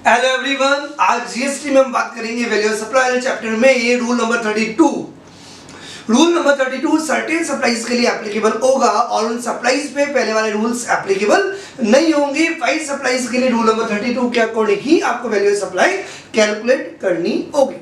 Hello everyone, आज GST में हम बात करेंगे वैल्यू ऑफ सप्लाई चैप्टर में ये rule number 32। Rule number 32 certain supplies के लिए एप्लीकेबल होगा और उन सप्लाईज पे पहले वाले रूल्स एप्लीकेबल नहीं होंगे। 5 सप्लाईज के लिए रूल नंबर 32 के अकॉर्डिंग ही आपको वैल्यू ऑफ सप्लाई कैलकुलेट करनी होगी।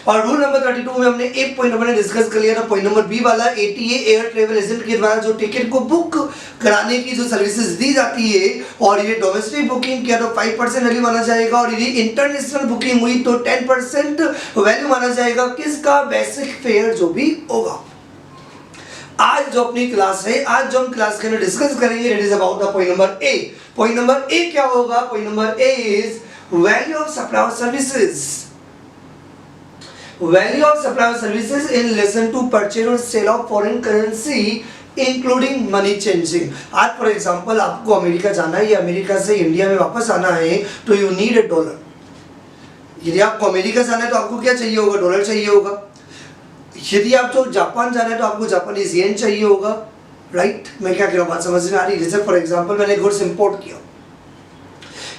और रूल नंबर 32 में हमने एक पॉइंट हमने डिस्कस कर लिया था, पॉइंट नंबर बी वाला, एटीए एयर ट्रेवल एजेंट के द्वारा जो टिकट को बुक कराने की जो सर्विसेज दी जाती है, और ये डोमेस्टिक बुकिंग किया तो 5% वैल्यू माना जाएगा, और यदि इंटरनेशनल बुकिंग हुई तो 10% वैल्यू माना जाएगा। किसका? बेसिक फेयर जो भी होगा। आज जो अपनी क्लास है, आज जो हम क्लास के अंदर डिस्कस करेंगे, it is about the point number A. Point number A क्या होगा? Point number A is value of supply of services. Value of supply of services in relation to purchase or sale of foreign currency including money changing। आज for example आपको America जाना है या America से India में वापस आना है तो यू नीड $1। यदि आपको अमेरिका जाना है तो आपको क्या चाहिए होगा? डॉलर चाहिए होगा। यदि आपको जापान जाना है तो आपको जापानीज येन चाहिए होगा, राइट? मैं क्या कह रहा हूँ, बात समझ में आ रही है? जैसे फॉर एग्जाम्पल मैंने गुड्स इंपोर्ट किया,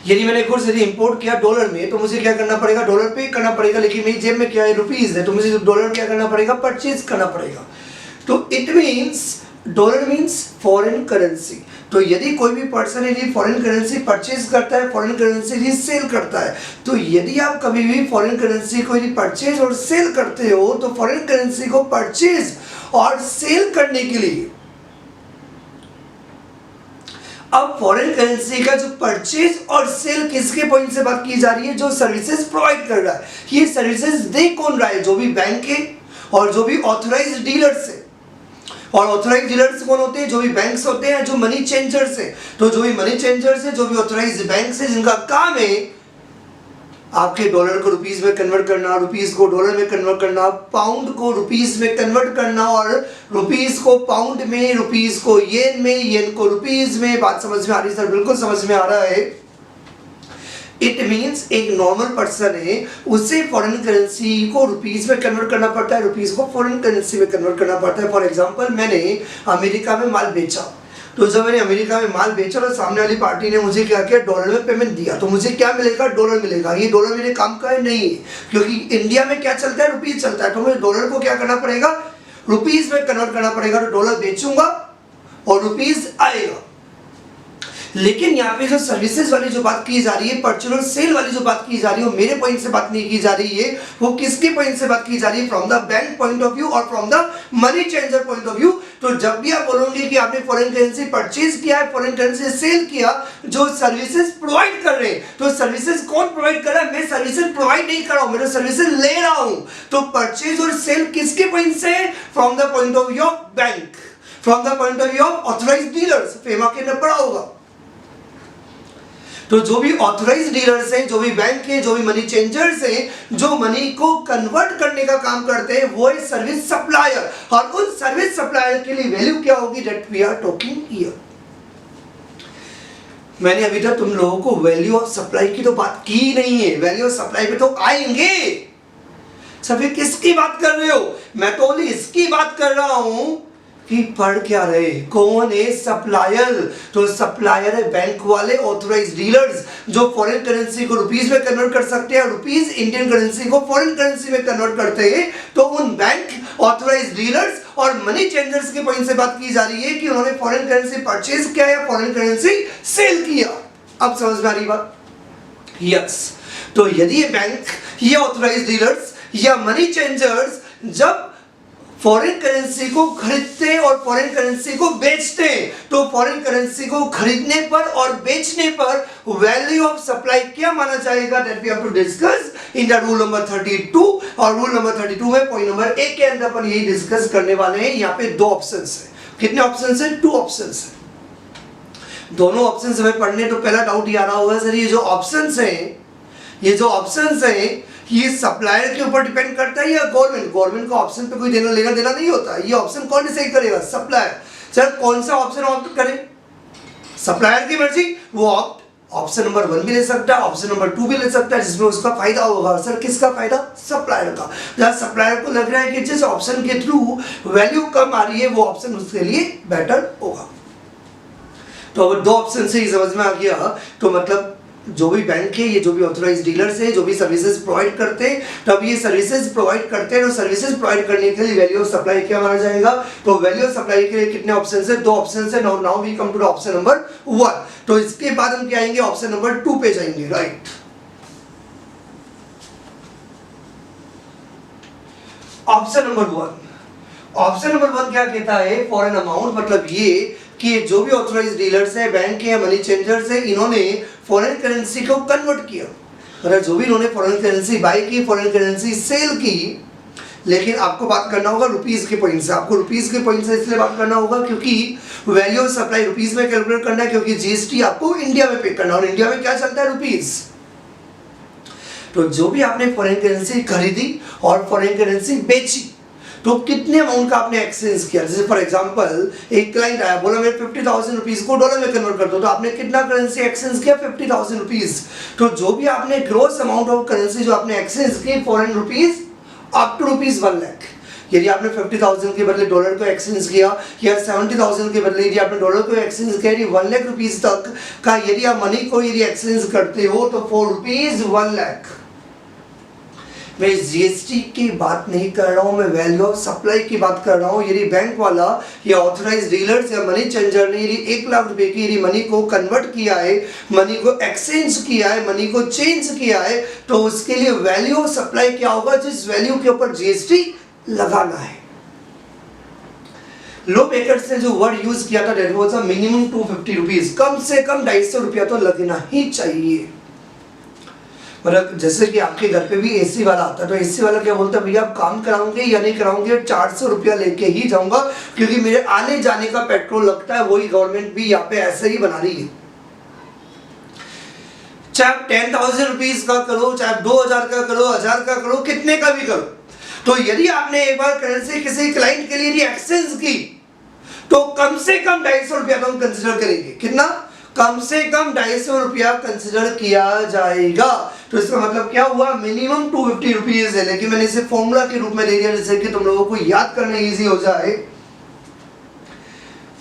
यदि मैंने गुड्स इंपोर्ट किया डॉलर में तो मुझे क्या करना पड़ेगा? डॉलर पे करना पड़ेगा, लेकिन मेरी जेब में क्या है? रुपीज है, तो मुझे डॉलर क्या करना पड़ेगा? परचेज करना पड़ेगा। तो it means dollar means foreign currency. तो यदि कोई भी पर्सन यदि फॉरेन करेंसी परचेज करता है, फॉरेन करेंसी यदि सेल करता है, तो यदि आप कभी भी फॉरेन करेंसी को यदि परचेज और सेल करते हो तो फॉरेन करेंसी को परचेज और सेल करने के लिए अब फॉरेन करेंसी का जो परचेज और सेल किसके पॉइंट से बात की जा रही है? जो सर्विसेज प्रोवाइड कर रहा है। ये सर्विसेज दे कौन रहा है? जो भी बैंक है और जो भी ऑथराइज्ड डीलर्स है। और ऑथराइज्ड डीलर्स कौन होते हैं? जो भी बैंक्स होते हैं, जो मनी चेंजर्स है। तो जो भी मनी चेंजर्स है, जो भी ऑथराइज्ड बैंक्स है, जिनका काम है आपके डॉलर को रुपीस में कन्वर्ट करना, रुपीस को डॉलर में कन्वर्ट करना, पाउंड को रुपीस में कन्वर्ट करना, और रुपीस को पाउंड में, रुपीस को येन में, येन को रुपीस में। बात समझ में आ रही है सर? बिल्कुल समझ में आ रहा है। इट मीन्स एक नॉर्मल पर्सन है, उसे फॉरेन करेंसी को रुपीस में कन्वर्ट करना पड़ता है, रुपीस को फॉरेन करेंसी में कन्वर्ट करना पड़ता है। फॉर एग्जाम्पल मैंने अमेरिका में माल बेचा, तो जब मैंने अमेरिका में माल बेचा और सामने वाली पार्टी ने मुझे क्या किया? डॉलर में पेमेंट दिया, तो मुझे क्या मिलेगा? डॉलर मिलेगा। ये डॉलर मेरे काम का है? नहीं, क्योंकि इंडिया में क्या चलता है? रुपीस चलता है। तो मुझे डॉलर को क्या करना पड़ेगा? रुपीस में कन्वर्ट करना पड़ेगा। तो डॉलर बेचूंगा और रुपीस आएगा। लेकिन यहाँ पे जो सर्विसेज वाली जो बात की जा रही है, परचेज और सेल वाली जो बात की जा रही है, वो मेरे पॉइंट से बात नहीं की जा रही है, वो किसके पॉइंट से बात की जा रही है? From the bank point of view और from the money changer point of view. तो जब भी आप बोलोगे कि आपने फॉरेन करेंसी परचेज किया है, फॉरेन करेंसी सेल किया, जो सर्विसेज प्रोवाइड कर रहे हैं, तो सर्विसेज कौन प्रोवाइड कर रहा है? मैं सर्विसेज प्रोवाइड नहीं कर रहा हूं, मैं तो सर्विसेज ले रहा हूं। तो परचेज और सेल किसके पॉइंट से? From the point of view of bank, from the point of view of authorised dealers. FEMA के अंदर पड़ा होगा। तो जो भी ऑथराइज्ड डीलर्स हैं, जो भी बैंक है, जो भी मनी चेंजर्स हैं, जो मनी को कन्वर्ट करने का काम करते हैं, वो है सर्विस सप्लायर। और उन सर्विस सप्लायर के लिए वैल्यू क्या होगी? That we are talking here. मैंने अभी तक तुम लोगों को वैल्यू ऑफ सप्लाई की तो बात की नहीं है। वैल्यू ऑफ सप्लाई पे तो आएंगे। सभी किसकी बात कर रहे हो? मैं तो ओनली इसकी बात कर रहा हूं कि पढ़ क्या रहे। कौन है? सप्लायर। तो सप्लायर है बैंक वाले, ऑथराइज्ड डीलर्स, जो फॉरेन करेंसी को रुपीस में कन्वर्ट कर सकते हैं, रुपीस इंडियन करेंसी को फॉरेन करेंसी में कन्वर्ट करते हैं। तो उन बैंक, ऑथराइज्ड डीलर्स और मनी चेंजर्स के पॉइंट से बात की जा रही है कि उन्होंने फॉरेन करेंसी परचेज किया या फॉरेन करेंसी सेल किया। अब समझ में आ रही बात? यस। तो यदि ये बैंक या ऑथराइज्ड डीलर्स या मनी चेंजर्स जब फॉरेन करेंसी को खरीदते और फॉरेन करेंसी को बेचते हैं, तो फॉरेन करेंसी को खरीदने पर और बेचने पर वैल्यू ऑफ सप्लाई क्या माना जाएगा? That we have to discuss in the rule number 32। और रूल नंबर 32 में पॉइंट नंबर 1 के अंदर अपन यही डिस्कस करने वाले हैं। यहाँ पे 2 ऑप्शंस है। कितने ऑप्शंस है? 2 ऑप्शंस है। दोनों ऑप्शंस हमें पढ़ने तो पहला डाउट ये आ रहा होगा, सर ये जो ऑप्शंस हैं, ये जो ऑप्शंस हैं, ये सप्लायर के ऊपर डिपेंड करता है या गवर्नमेंट? गवर्नमेंट का ऑप्शन पे कोई देना लेना देना नहीं होता। ये ऑप्शन कौन डिसाइड करेगा? सप्लायर। सर कौन सा ऑप्शन ऑप्ट करें? सप्लायर की मर्जी। वो ऑप्शन नंबर 1 भी ले सकता है, ऑप्शन नंबर 2 भी ले सकता है, जिसमें उसका फायदा होगा। सर किसका फायदा? सप्लायर का। जहाँ सप्लायर को लग रहा है कि जिस ऑप्शन के थ्रू वैल्यू कम आ रही है वो ऑप्शन उसके लिए बेटर होगा। तो अब 2 ऑप्शन से ही समझ में आ गया। तो मतलब जो भी बैंक है, ये जो भी ऑथराइज डीलर्स है, जो भी सर्विसेज प्रोवाइड करते हैं, तब ये सर्विसेज प्रोवाइड करते हैं, और सर्विसेज प्रोवाइड करने के लिए वैल्यू ऑफ सप्लाई क्या माना जाएगा? तो वैल्यू ऑफ सप्लाई के लिए कितने ऑप्शन है? 2 ऑप्शन है। Now we come to the option number 1। तो इसके बाद हम क्या आएंगे? ऑप्शन नंबर 2 पे जाएंगे, right. Option number 1, option number 1 क्या कहता है? फॉर एन अमाउंट, मतलब ये कि जो भी ऑथराइज डीलर्स है, बैंक है, मनी चेंजर्स है, इन्होंने फॉरेन करेंसी को कन्वर्ट किया, मतलब जो भी इन्होंने फॉरेन करेंसी बाय की, फॉरेन करेंसी सेल की, लेकिन आपको बात करना होगा रुपीस के पॉइंट से। आपको रुपीस के पॉइंट से इसलिए बात करना होगा क्योंकि वैल्यू ऑफ सप्लाई रुपीस में कैलकुलेट करना है, क्योंकि जीएसटी आपको इंडिया में पे करना है, और इंडिया में क्या चलता है? रुपीस। तो जो भी आपने फॉरेन करेंसी खरीदी और फॉरेन करेंसी बेची, तो कितने अमाउंट का आपने एक्सचेंज किया? जैसे फॉर एग्जांपल एक क्लाइंट आया, बोला मेरे 50,000 रुपीज को डॉलर में कन्वर्ट कर दो, तो आपने कितना करेंसी एक्सचेंज किया? 50,000 रुपीज। तो जो भी आपने ग्रॉस अमाउंट ऑफ करेंसी जो आपने एक्सचेंज की foreign rupees up to rupees 1 lakh, यदि आपने 50,000 के बदले डॉलर को एक्सचेंज किया, या 70,000 के बदले यदि आपने डॉलर को एक्सचेंज किया, 1 लाख रुपीज तक का यदि आप मनी को यदि एक्सचेंज करते हो, तो 4 रुपीज 1 लाख। मैं जीएसटी की बात नहीं कर रहा हूं, मैं वैल्यू ऑफ सप्लाई की बात कर रहा हूं। यदि बैंक वाला या ऑथराइज डीलर्स या मनी चेंजर ने यदि 1 लाख रुपए की यदि मनी को कन्वर्ट किया है, मनी को एक्सचेंज किया है, मनी को चेंज किया है, तो उसके लिए वैल्यू ऑफ सप्लाई क्या होगा? जिस वैल्यू के ऊपर जीएसटी लगाना है। लो मेकर्स ने जो वर्ड यूज किया था, that was a minimum 250 rupees, कम से कम 250 रुपया तो लगना ही चाहिए। मतलब जैसे कि आपके घर पे भी एसी वाला आता है, तो एसी वाला क्या बोलता है? भैया आप काम कराओगे या नहीं कराओगे? 400 रुपया लेके ही जाऊंगा, क्योंकि मेरे आने जाने का पेट्रोल लगता है, वही गवर्नमेंट भी यहाँ पे ऐसे ही बना रही है। चाहे आप 10,000 रुपीज का करो, चाहे 2,000 का करो, 1,000 का करो, कितने का भी करो, तो यदि आपने एक बार करेंसी किसी क्लाइंट के लिए एक्सचेंज की, तो कम से कम 250 रुपया तो हम कंसिडर करेंगे। कितना? कम से कम 250 रुपया कंसिडर किया जाएगा। तो इसका मतलब क्या हुआ? मिनिमम 250 रुपीज है, लेकिन मैंने इसे फॉर्मूला के रूप में दे दिया जिससे कि तुम लोगों को याद करना इजी हो जाए।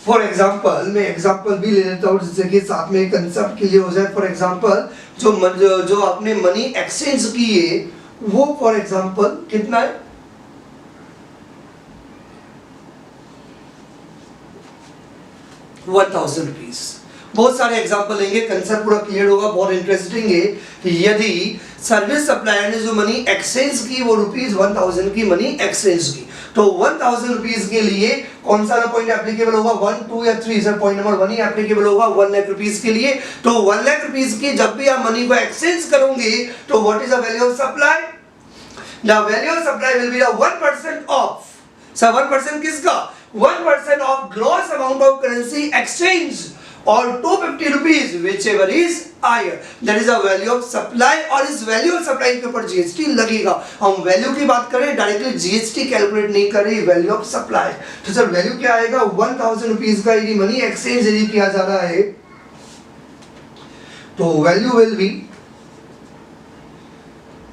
फॉर एग्जाम्पल, मैं एग्जाम्पल भी ले लेता हूँ जिससे कि साथ में कंसेप्ट क्लियर हो जाए। फॉर एग्जाम्पल, जो आपने मनी एक्सचेंज की है, वो फॉर एग्जाम्पल कितना है? 1,000 रुपीज। बहुत सारे एग्जांपल लेंगे, कंसेप्ट पूरा क्लियर होगा, बहुत इंटरेस्टिंग है। यदि सर्विस सप्लायर ने जो मनी एक्सचेंज की वो रुपीज 1,000 की मनी एक्सचेंज की, तो 1,000 रुपीज के लिए कौन सा पॉइंट एप्लीकेबल होगा? 1, 2 या 3? सर पॉइंट नंबर 1 ही एप्लीकेबल होगा 1 लाख रुपीज के लिए। तो 1 लाख रुपीज की जब भी आप मनी को एक्सचेंज करोगे, तो what is the value of supply? The value of supply will be the 1% of, sir 1% किसका? 1% of gross amount of currency exchange और 250 rupees whichever is higher, that is the value of supply। और इस value of supply के ऊपर GST लगेगा। हम value की बात करें, डायरेक्टली जीएसटी कैलकुलेट नहीं कर रही, वैल्यू ऑफ सप्लाई। तो सर वैल्यू क्या आएगा? 1,000 रुपीज का यदि मनी एक्सचेंज यदि किया जा रहा है, तो value will be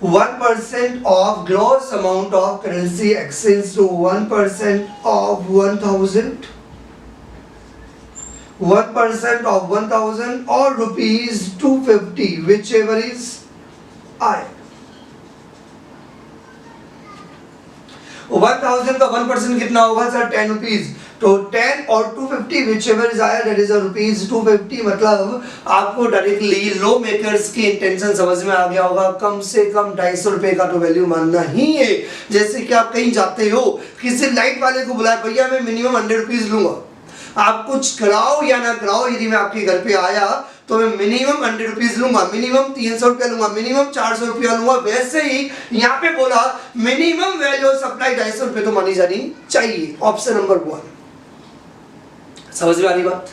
1% of gross amount of currency exchange to 1% of 1,000, 1% of 1,000 or rupees 250, whichever is higher। 1,000 का 1% कितना होगा सर? 10 रुपीज। तो 10 और 250 whichever is higher, that is a rupees 250। मतलब आपको डायरेक्टली लो मेकर्स की इंटेंशन समझ में आ गया होगा। कम से कम 250 रुपए का तो वैल्यू मानना ही है। जैसे कि आप कहीं जाते हो, किसी लाइट वाले को बुलाया, भैया मैं मिनिमम 100 रुपीज लूंगा, आप कुछ कराओ या ना कराओ, यदि मैं आपके घर पे आया तो मैं मिनिमम 100 रुपीज लूंगा, मिनिमम 300 रुपया लूंगा, मिनिमम 400 रुपया लूंगा। वैसे ही यहाँ पे बोला मिनिमम वैल्यू ऑफ सप्लाई 250 रुपए तो मानी जानी चाहिए। ऑप्शन नंबर 1, समझ में आ रही बात?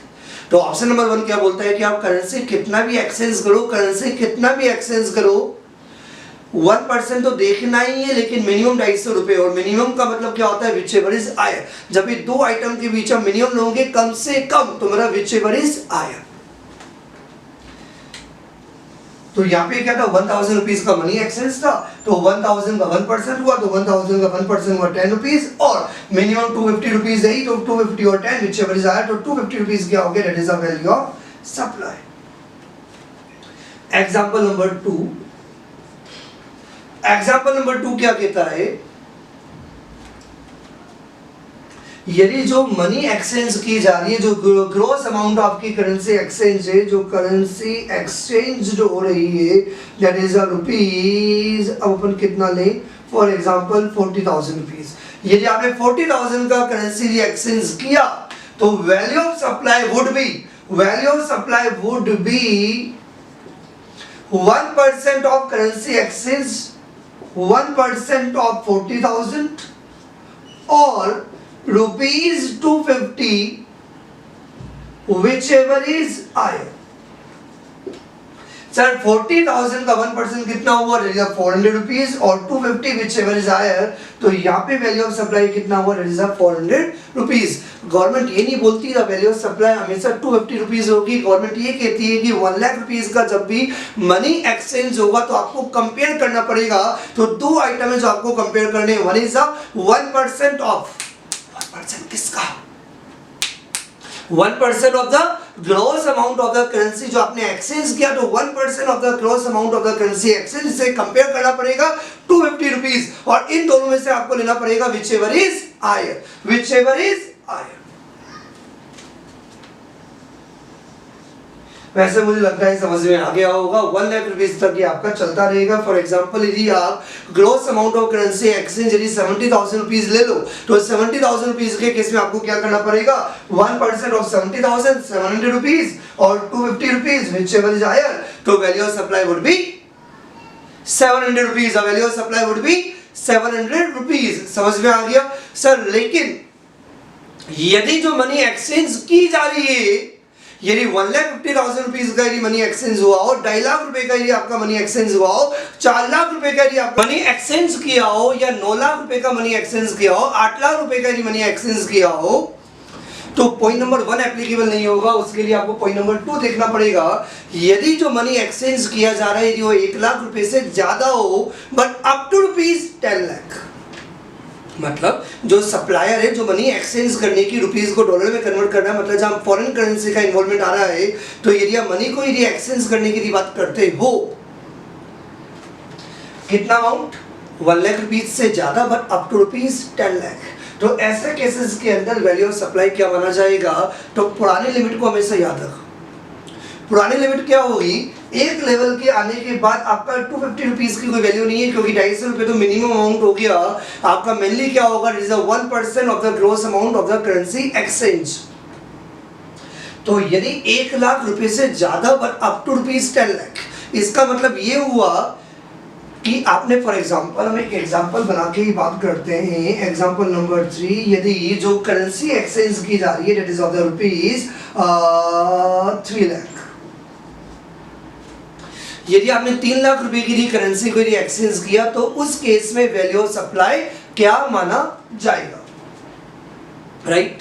तो ऑप्शन नंबर 1 क्या बोलता है कि आप करेंसी कितना भी एक्सचेंज करो, करेंसी कितना भी एक्सचेंज करो, 1% तो देखना ही है, लेकिन मिनिमम 250 रुपए। और मिनिमम का मतलब क्या होता है? whichever is higher। जब ये दो आइटम के बीच में मिनिमम लोगे कम से कम, तो मेरा whichever is higher। तो यहाँ पे क्या था? 1,000 रुपीज का मनी एक्सचेंज था, तो 1,000 का 1% हुआ, तो 1,000 का 1% हुआ 10 रुपीज, और मिनिमम 250 रुपीज है, तो 250 और 10 whichever is higher, तो 250 रुपीज क्या हो गया? That is the value of supply. Example number 2, example number 2 क्या कहता है, यदि जो मनी एक्सचेंज की जा रही है, जो ग्रॉस अमाउंट आपकी करेंसी एक्सचेंज है, जो करेंसी एक्सचेंज जो हो रही है दैट इज अ रुपीज, अब अपन कितना लें, फॉर एग्जांपल 40,000 रुपीज। यदि आपने 40,000 का करेंसी एक्सचेंज किया तो value of supply would B 1% of currency exchange, 1% of 40,000 और ₹250 whichever is higher। सर 40,000 का 1% कितना हुआ, 400 रुपीज, और 250 whichever is higher, तो यहाँ पे वैल्यू ऑफ सप्लाई कितना हुआ, 400 रुपीज। गवर्नमेंट ये नहीं बोलती ना वैल्यू ऑफ सप्लाई हमेशा 250 रुपीज होगी, गवर्नमेंट ये कहती है कि 1 लाख रुपीज का जब भी मनी एक्सचेंज होगा तो आपको कंपेयर करना पड़ेगा। तो दो आइटम है जो आपको कंपेयर करने, वन इज 1% ऑफ 1% किसका, 1% of the gross amount of the currency जो आपने एक्सचेंज किया, तो 1% of the gross amount of the currency exchange से कंपेयर करना पड़ेगा 250 रुपीज, और इन दोनों में से आपको लेना पड़ेगा whichever is higher। वैसे मुझे लगता है समझ में आ गया होगा। 1 लाख रुपीज तक ये आपका चलता रहेगा। फॉर एग्जांपल यदि आप gross amount of currency exchange यदि 70,000 रुपीज ले लो, तो 70,000 रुपीज के केस में आपको क्या करना पड़ेगा, 1% ऑफ 70,000 700 रुपीज और 250 रुपीज whichever is higher, तो value of supply would B 700 rupees, value of supply would B 700 rupees. समझ में आ गया सर। लेकिन यदि जो मनी एक्सचेंज की जा रही है, यदि 1,50,000 रुपीज का यदि मनी एक्सचेंज हुआ हो, 2.5 लाख रुपए का यदि आपका मनी एक्सचेंज हुआ हो, 4 लाख रुपए का यदि आपका मनी एक्सचेंज किया हो, या 9 लाख रुपए का मनी एक्सचेंज किया हो, 8 लाख रुपए का यदि मनी एक्सचेंज किया हो, तो पॉइंट नंबर 1 एप्लीकेबल नहीं होगा। उसके लिए आपको पॉइंट नंबर 2 देखना पड़ेगा। यदि जो मनी एक्सचेंज किया जा रहा है यदि वो 1 लाख रुपए से ज्यादा हो, बट अप टू ₹10 लाख, मतलब जो सप्लायर है जो मनी एक्सचेंज करने की रुपीस को डॉलर में कन्वर्ट करना, मतलब जहाँ फॉरेन करेंसी का इन्वॉल्वमेंट आ रहा है, तो यदि आप मनी को यदि एक्सचेंज करने की बात करते हो, कितना अमाउंट, 1 लाख रुपीस से ज्यादा बट अप टू ₹10 लाख, तो ऐसे केसेस के अंदर वैल्यू ऑफ सप्लाई क्या माना जाएगा, तो पुरानी लिमिट को हमेशा याद रखो। पुरानी लिमिट क्या होगी, एक लेवल के आने के बाद आपका 250 रुपीज की कोई वैल्यू नहीं है, क्योंकि 250 रुपए तो मिनिमम अमाउंट हो गया। आपका मेनली क्या होगा, it is 1% of the gross amount of the currency exchange. तो यदि 1 लाख रुपए से ज्यादा बट अप टू ₹10 लाख, इसका मतलब ये हुआ कि आपने फॉर एग्जांपल, हम एक एग्जांपल बना के ही बात करते हैं। एग्जांपल नंबर 3, यदि जो करेंसी एक्सचेंज की जा रही है that is of the rupees 3 lakh, यदि आपने 3 लाख रुपए की करेंसी को यदि एक्सचेंज किया, तो उस केस में वैल्यू ऑफ सप्लाई क्या माना जाएगा, राइट।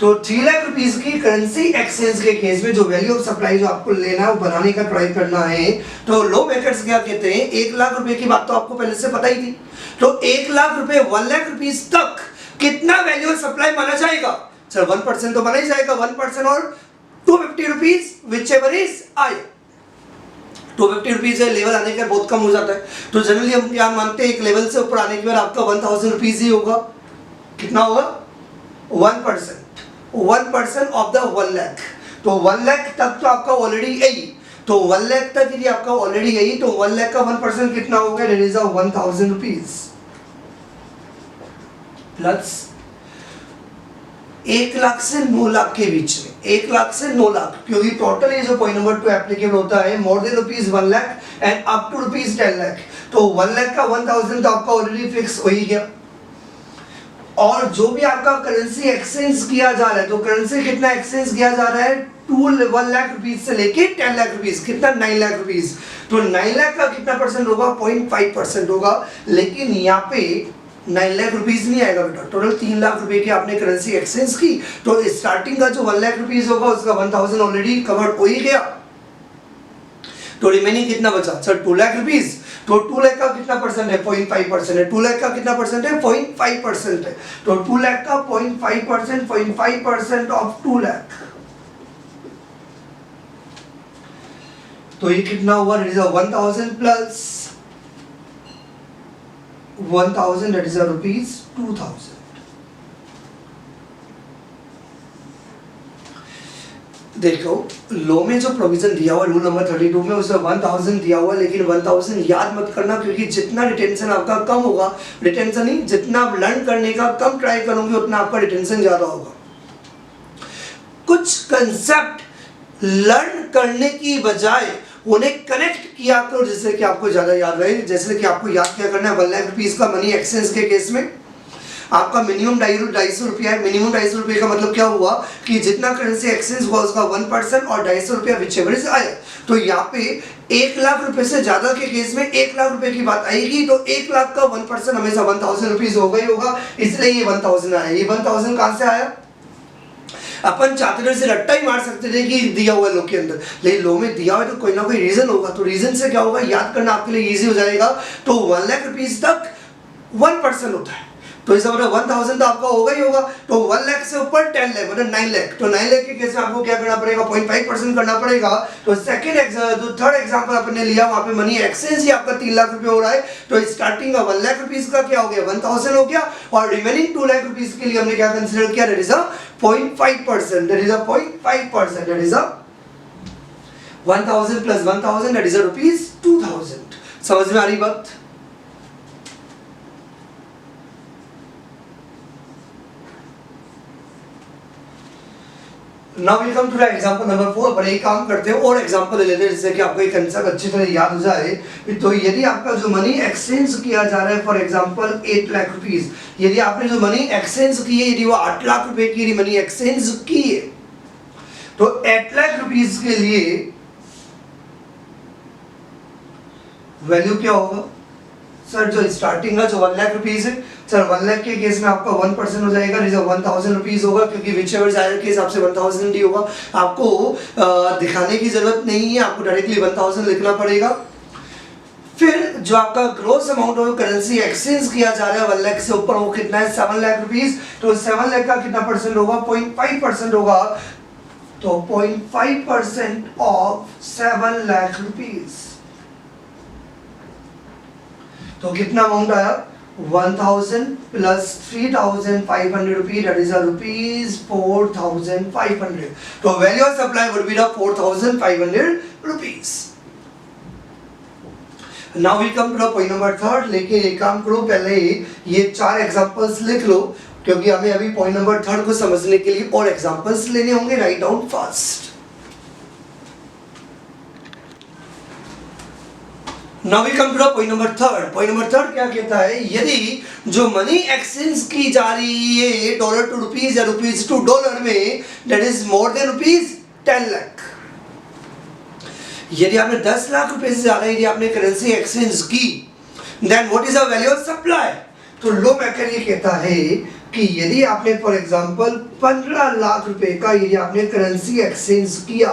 तो 3 लाख रुपीस की करेंसी एक्सचेंज के केस में जो वैल्यू ऑफ सप्लाई जो आपको लेना है वो बनाने का ट्राई करना है, तो लॉ मेकर्स क्या कहते हैं, 1 लाख रुपए की बात तो आपको पहले से पता ही थी, तो 1 लाख रुपए 1 लाख रुपीस तक कितना वैल्यू ऑफ सप्लाई माना जाएगा, सर 1% तो माना ही जाएगा, 1% और 250 rupees whichever is higher। 250 rupees level आने के बहुत कम हो जाता है, तो जनरली हम क्या मानते हैं, एक लेवल से ऊपर आने के बाद आपका 1000 रुपीज ही होगा। कितना होगा, 1% ऑफ द 1 लाख, तो 1 लाख तक तो आपका ऑलरेडी यही, तो 1 लाख तक यदि आपका ऑलरेडी यही, तो 1 लाख का 1% कितना होगा, that is 1000 rupees plus 1 lakh से 9 लाख के बीच में, 1 लाख से 9 लाख, क्योंकि टोटल ये जो पॉइंट नंबर 2 एप्लीकेबल होता है more than ₹1 lakh and up to ₹10 lakh, तो 1 लाख का 1000 तो आपका ऑलरेडी फिक्स हो ही गया। और जो भी आपका करेंसी एक्सचेंज किया जा रहा है, तो करेंसी कितना एक्सचेंज किया जा रहा है, 1 लाख रुपीज से लेके 10 लाख रुपीज, कितना 9 लाख रुपीज, तो 9 लाख का कितना परसेंट होगा, 0.5% होगा। लेकिन यहाँ पे 9 लाख रुपीज नहीं आएगा बेटा, टोटल 3 लाख रुपए की आपने करेंसी एक्सचेंज की, तो स्टार्टिंग का जो 1 लाख रुपीज होगा उसका 1000 ऑलरेडी कवर्ड हो ही गया, तो रिमेनिंग कितना बचा, सर 2 लाख रुपीज, तो 2 लाख का कितना परसेंट है, 0.5% है, 2 लाख का कितना परसेंट है, 0.5% है, तो 2 लाख का 0.5% ऑफ 2 लाख, तो ये कितना हुआ, that is 1000 plus 1000 that is rupees 2000। देखो लॉ में जो प्रोविजन दिया हुआ रूल नंबर 32 में उसमें 1000 दिया हुआ, लेकिन 1000 याद मत करना, क्योंकि जितना रिटेंशन आपका कम होगा, रिटेंशन नहीं, जितना आप लर्न करने का कम ट्राई करोगे उतना आपका रिटेंशन ज़्यादा होगा। कुछ कंसेप्ट लर्न करने की बजाय उन्हें कनेक्ट किया करो जिससे कि आपको ज़्यादा याद रहे। जैसे कि आपको याद क्या करना है, 1 लाख रुपीज़ का मनी एक्सचेंज के केस में आपका मिनिमम 250 रुपया है। मिनिमम 250 रुपये का मतलब क्या हुआ कि जितना करेंसी एक्सचेंज हुआ उसका 1% और 250 रुपया विच एवरेज आया। तो यहाँ पे 1 लाख रुपए से ज्यादा के केस में 1 लाख रुपए की बात आएगी, तो 1 लाख का 1% हमेशा 1000 रुपीज होगा ही होगा, इसलिए ये 1000 आया। ये 1000 कहाँ से आया? अपन चाहते थे रट्टा ही मार सकते थे कि दिया हुआ लो के अंदर, लेकिन लो में दिया हुआ तो कोई ना कोई रीजन होगा, तो रीजन से क्या होगा याद करना आपके लिए इजी हो जाएगा। तो 1 लाख रुपीज तक 1% होता है, तो इस मतलब 1000 तो आपका होगा ही होगा। तो 1 लाख से ऊपर 10 लाख मतलब 9 लाख, तो 9 लाख के केस में आपको क्या करना पड़ेगा, 0.5% करना पड़ेगा। तो थर्ड एग्जांपल अपन ने लिया, वहां पे मनी एक्सचेंज ही आपका 3 लाख रुपए हो रहा है, तो स्टार्टिंग का 1 लाख रुपीज का क्या हो गया 1000 हो गया, और रिमेनिंग 2 लाख रुपीज के लिए हमने क्या कंसीडर किया, that is 0.5%, that is 0.5%, that is 1000 plus 1000 that is rupees 2000। समझ में आ रही बात? Now we come to the example number 4। पर एक काम करते हैं और एग्जांपल ले लेते हैं जिससे कि आपको एक कंसेप्ट अच्छी तरह याद हो जाए। तो यदि आपका जो मनी एक्सचेंज किया जा रहा है फॉर एग्जांपल 8 लाख रुपीस, यदि आपने जो मनी एक्सचेंज की है यदि वो 8 लाख रुपए की मनी एक्सचेंज की है, तो 8 लाख रुपीस के लिए वैल्यू क्या होगा सर? जो स्टार्टिंग का जो 1 लाख रुपीस है सर, 1 लाख के केस में आपका 1% हो जाएगा, रिजर्व 1000 रुपीज होगा, क्योंकि विच एवर जायर के हिसाब से 1000 ही होगा। आपको दिखाने की जरूरत नहीं है, आपको डायरेक्टली 1000 लिखना पड़ेगा। फिर जो आपका gross amount of currency exchange किया जा रहा है 1 लाख से ऊपर, वो कितना है 7 लाख रुपीज। तो 7 लाख का कितना परसेंट होगा, 0.5% होगा। तो 0.5% ऑफ 7 लाख रुपीज, तो कितना अमाउंट आया 1000 plus 3500 rupees, that is rupees 4500। तो value of supply would be the 4500 rupees. Now we come to the point number 3। लेकिन एक काम करो, पहले ये 4 एग्जांपल्स लिख लो, क्योंकि हमें अभी पॉइंट नंबर 3 को समझने के लिए और एग्जांपल्स लेने होंगे। Write down fast. Now we come to the point number 3। point number 3 क्या कहता है, यदि जो मनी एक्सचेंज की जा रही है डॉलर टू रुपीज या रुपीज टू डॉलर में, that is more than rupees 10 lakh. यदि आपने 10 लाख रुपए से ज्यादा यदि आपने करेंसी एक्सचेंज की, then what is the value of supply? तो लो मैकर ये कहता है कि यदि आपने फॉर एग्जांपल 15 लाख रुपए का यदि आपने करेंसी एक्सचेंज किया,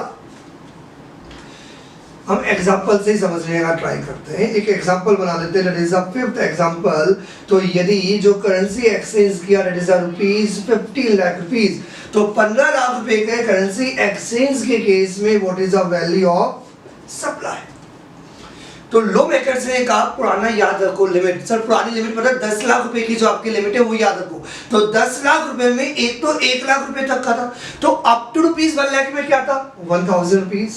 हम एग्जाम्पल से ही समझने का ट्राई करते हैं। एक एग्जाम्पल बना लेते हैं, that is the 5th example. तो यदि जो करेंसी एक्सचेंज किया that is rupees 15 lakh rupees, तो 15 लाख रुपए के करेंसी एक्सचेंज के केस में what is the value of supply? तो लो मेकर से कहा पुराना याद रखो लिमिट। सर पुरानी लिमिट मतलब 10 लाख रुपए की जो आपकी लिमिट है वो याद रखो। तो 10 लाख रुपए में एक तो 1 लाख रुपए तक का था, तो अप टू रुपीज 1 लाख में क्या था 1000 रुपीज।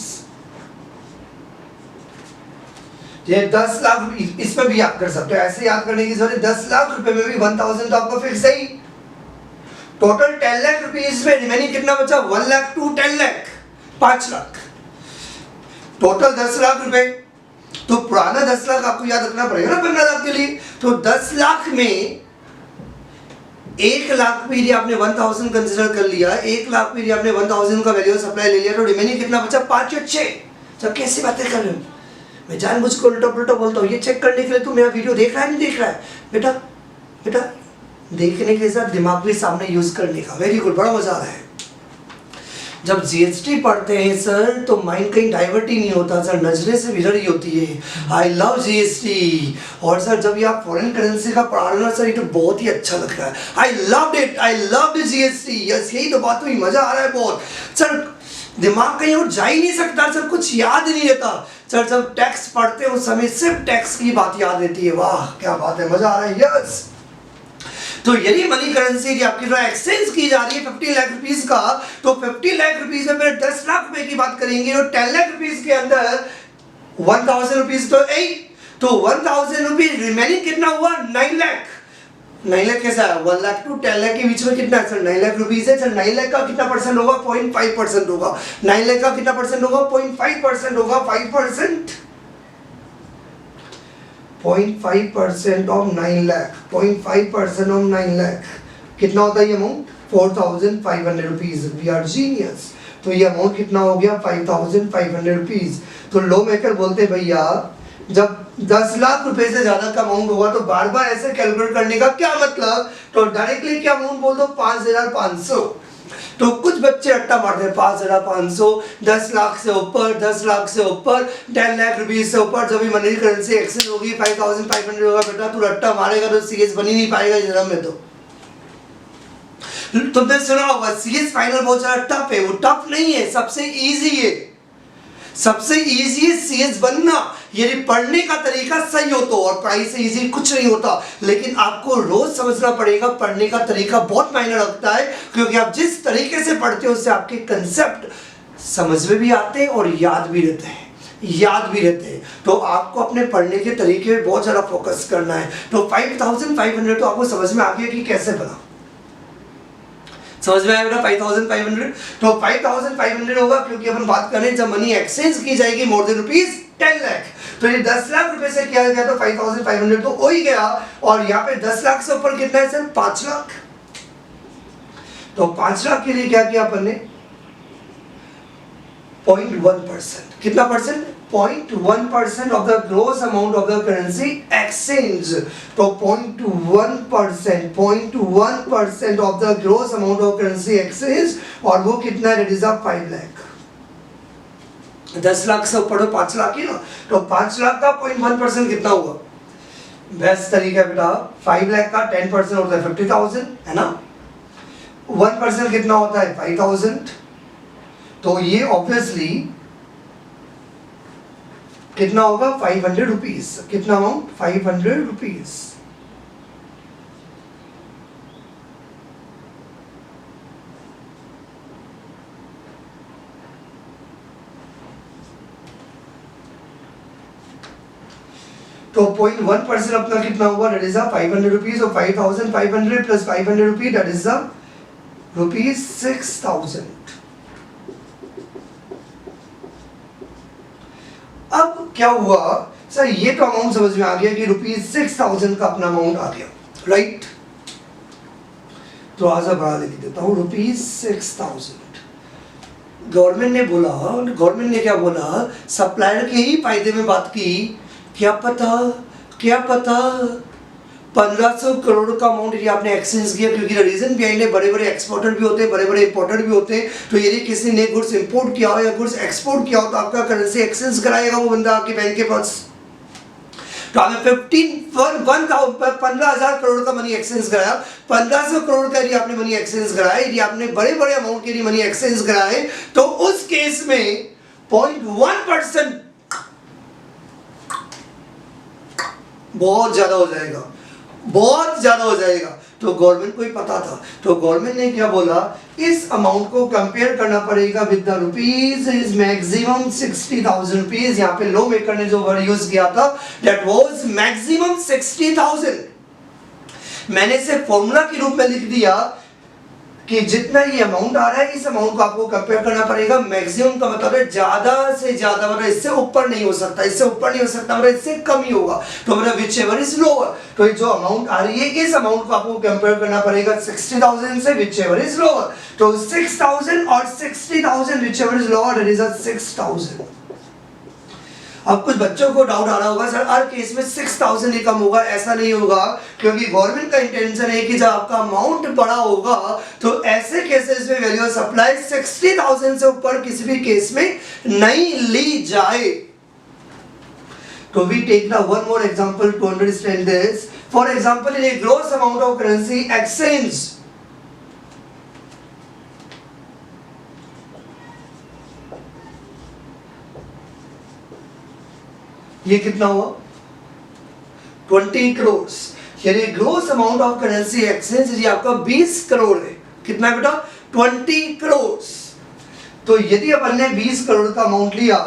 ये 10 लाख इसमें भी याद कर सकते हो, ऐसे याद करने की जरूरत। 10 लाख रुपए में भी 1000 तो आपका फिक्स है ही। टोटल 10 लाख रुपीज में रिमेनिंग कितना बचा 1 लाख टू 10 लाख 5 लाख, टोटल 10 लाख रुपए। तो पुराना 10 लाख आपको याद रखना पड़ेगा ना 15 लाख के लिए। तो 10 लाख में 1 लाख पे यदि आपने 1000 कंसिडर कर लिया, 1 लाख पे यदि आपने 1000 का वैल्यू सप्लाई ले लिया, तो रिमेनिंग कितना बचा 5 या 6। तो कैसी बातें कर रहे हो, मैं जानबूझकर उल्टा पुल्टा बोलता हूँ। ये चेक करने के लिए तू मेरा वीडियो देख रहा है नहीं देख रहा है? बेटा बेटा देखने के साथ दिमाग भी सामने यूज करने का। वेरी गुड, बड़ा मजा आ रहा है। जब जीएसटी पढ़ते हैं सर तो माइंड कहीं डाइवर्ट ही नहीं होता सर, नजरें से विजड़ ही होती है। I love GST. और सर जब ये आप फॉरेन करेंसी का पढ़ा रहे हो सर, ये तो बहुत ही अच्छा लग रहा है। I loved it, I loved GST. Yes यही तो बात हुई, मजा आ रहा है बहुत। सर दिमाग कहीं और जा ही नहीं सकता सर, कुछ याद ही नहीं रहता सर। जब टैक्स पढ़ते हो उस समय सिर्फ टैक्स की बात याद रहती है। वाह क्या बात है, मजा आ रहा है। यस, तो यदि मनी करेंसी की आपकी जो एक्सचेंज की जा रही है 50 लाख रुपीस का, तो 50 लाख रुपीस में फिर 10 लाख रुपए की बात करेंगे और 10 लाख रुपीस के अंदर 1000 रुपीस तो 8, तो 1000 रुपीज रिमेनिंग कितना हुआ 9 लाख। 9 लाख कैसा है, 1 लाख टू 10 लाख के बीच में कितना है सर 9 लाख रुपीस है सर। 9 लाख का कितना परसेंट होगा 0.5% होगा। 9 लाख का कितना परसेंट होगा 0.5% होगा। 5% 0.5% ऑफ 9 लाख, 0.5% ऑफ 9 लाख कितना होता है ये amount 4500 rupees. We are genius. तो ये अमाउंट कितना हो गया 5500 रुपीज। तो लो मेकर बोलते भैया जब 10 लाख रुपए से ज्यादा का अमाउंट होगा तो बार बार ऐसे कैलकुलेट करने का क्या मतलब, तो डायरेक्टली क्या अमाउंट बोल दो 5500। तो कुछ बच्चे अट्टा मारते हैं 5500, 10 लाख से ऊपर, 10 लाख से ऊपर, 10 लाख रुपीज से ऊपर। जब भी मनी करेंसी एक्सचेंज होगी 5500 होगा बेटा, तू रट्टा मारेगा तो सीएस बन ही नहीं पाएगा जन्म में। तो तुमने सुना होगा सीएस फाइनल बहुत ज्यादा टफ है, वो टफ नहीं है, सबसे इजी है। सबसे इजी है सीएस बनना यदि पढ़ने का तरीका सही हो तो, और पढ़ाई से इजी कुछ नहीं होता। लेकिन आपको रोज समझना पड़ेगा, पढ़ने का तरीका बहुत मायने रखता है, क्योंकि आप जिस तरीके से पढ़ते हो उससे आपके कंसेप्ट समझ में भी आते हैं और याद भी रहते हैं। तो आपको अपने पढ़ने के तरीके में बहुत ज्यादा फोकस करना है। तो 5500 तो आपको समझ में आ गया कि कैसे बना, समझ में आया बेटा 5500। तो 5500 होगा क्योंकि अपन बात कर रहे हैं जब मनी एक्सचेंज की जाएगी मोर देन रुपीज 10 लाख। तो ये 10 लाख रुपए से किया गया तो 5500 तो हो ही गया। और यहाँ पे 10 लाख से ऊपर कितना है सर 5 लाख। तो 5 लाख के लिए क्या किया अपन ने 0.1%, कितना percent 0.1% of the gross amount of the currency exchange. तो 0.1% of the gross amount of currency exchange, और वो कितना है, इट इज 5 लाख। 10 लाख से ऊपर 5 लाख ही ना, तो 5 लाख का 0.1% कितना हुआ, बेस्ट तरीका बेटा 5 लाख का 10% होता है 50,000 है ना, 1% कितना होता है 5,000। तो ये ऑब्वियसली कितना होगा 500 रुपीज। कितना अमाउंट 500 रुपीज। तो 0.1% अपना कितना हुआ, that is 500 रुपीज, और 5,500 plus 500 rupees, that is rupees 6,000। अब क्या हुआ सर, ये तो अमाउंट समझ में आ गया कि रुपीज 6,000 का अपना अमाउंट आ गया, राइट। तो आज बढ़ा लिख देता हूं रुपीज 6,000। गवर्नमेंट ने बोला, गवर्नमेंट ने क्या बोला, सप्लायर के ही फायदे में बात की। क्या पता 1500 करोड़ का अमाउंट यदि आपने एक्सचेंज किया, क्योंकि रीजन बिहाइंड है बड़े बड़े एक्सपोर्टर भी होते हैं, बड़े बड़े इंपोर्टर भी होते हैं। तो यदि किसी ने गुड्स इंपोर्ट किया हो या गुड्स एक्सपोर्ट किया हो तो आपका करेंसी एक्सचेंज कराएगा वो बंदा आपके बैंक के पास। तो आपने 15,000 करोड़ का मनी एक्सचेंज कराया, 1500 करोड़ का यदि आपने मनी एक्सचेंज कराया, यदि आपने बड़े बड़े अमाउंट के यदि मनी एक्सचेंज कराए, तो उस केस में 0.1% बहुत ज्यादा हो जाएगा, बहुत ज्यादा हो जाएगा। तो गवर्नमेंट को ही पता था, तो गवर्नमेंट ने क्या बोला, इस अमाउंट को कंपेयर करना पड़ेगा with the rupees is maximum 60,000 rupees. यहाँ पे लो मेकर ने जो वर्ड यूज किया था, दैट वाज मैक्सिमम 60,000। मैंने इसे फॉर्मूला के रूप में लिख दिया कि जितना ये अमाउंट आ रहा है इस अमाउंट को आपको कंपेयर करना पड़ेगा। मैक्सिमम का मतलब है ज्यादा से ज्यादा, मतलब इससे ऊपर नहीं हो सकता, इससे ऊपर नहीं हो सकता, मतलब इससे कम ही होगा। तो मतलब विच एवर इज लोअर, तो जो अमाउंट आ रही है इस अमाउंट को आपको कंपेयर करना पड़ेगा 60,000 से, विच एवर इज लोअर। तो 6,000 और 60,000 which ever is lower, it is 6,000। अब कुछ बच्चों को डाउट आ रहा होगा सर हर केस में 6,000 ही कम होगा, ऐसा नहीं होगा, क्योंकि गवर्नमेंट का इंटेंशन है कि जब आपका अमाउंट बड़ा होगा तो ऐसे केसेस में वैल्यू ऑफ सप्लाई 60,000 से ऊपर किसी भी केस में नहीं ली जाए। तो we take the one more example to understand this. For example in a gross amount of currency exchange, ये कितना हुआ 20 करोड़, यानी gross amount of currency exchange ये आपका 20 करोड़ है। कितना है बेटा 20 करोड़। तो यदि अपन ने 20 करोड़ का अमाउंट लिया,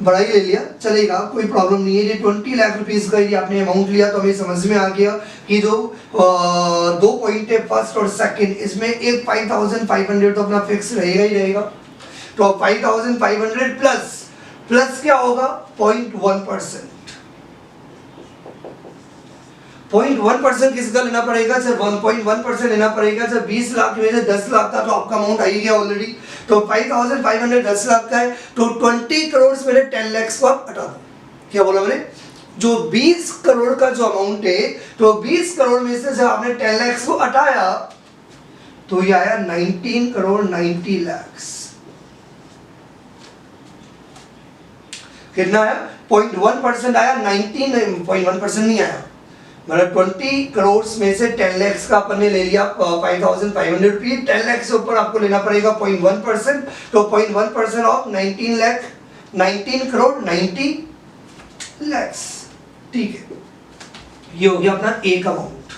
बड़ा ही ले लिया चलेगा, कोई प्रॉब्लम नहीं है। ये 20 लाख रुपीस का यदि आपने अमाउंट लिया तो हमें समझ में आ गया कि जो 2 पॉइंट है फर्स्ट और सेकंड, इसमें एक 5500 तो अपना फिक्स रहेगा ही रहेगा। तो 5500 प्लस क्या होगा 0.1%। 0.1% किसका लेना पड़ेगा सर 1.1% लेना पड़ेगा सर। 20 लाख में से 10 लाख का तो आपका अमाउंट आ ही गया ऑलरेडी। तो 5500 10 लाख का है, तो 20 करोड़ मेरे 10 लाख को आप हटा दो। क्या बोला मैंने, जो 20 करोड़ का जो अमाउंट है, तो 20 करोड़ में से जब आपने 10 लाख को हटाया तो ये आया 19 करोड़ 90 लाख। कितना आया 0.1% आया, 19.1% नहीं आया। मतलब 20 करोड़ में से 10 लाख का अपन ने ले लिया 5500 रुपये। 10 लाख से ऊपर आपको लेना पड़ेगा 0.1%। तो 0.1% ऑफ 19 करोड़ 90 लाख। ठीक है, ये हो गया अपना एक अमाउंट।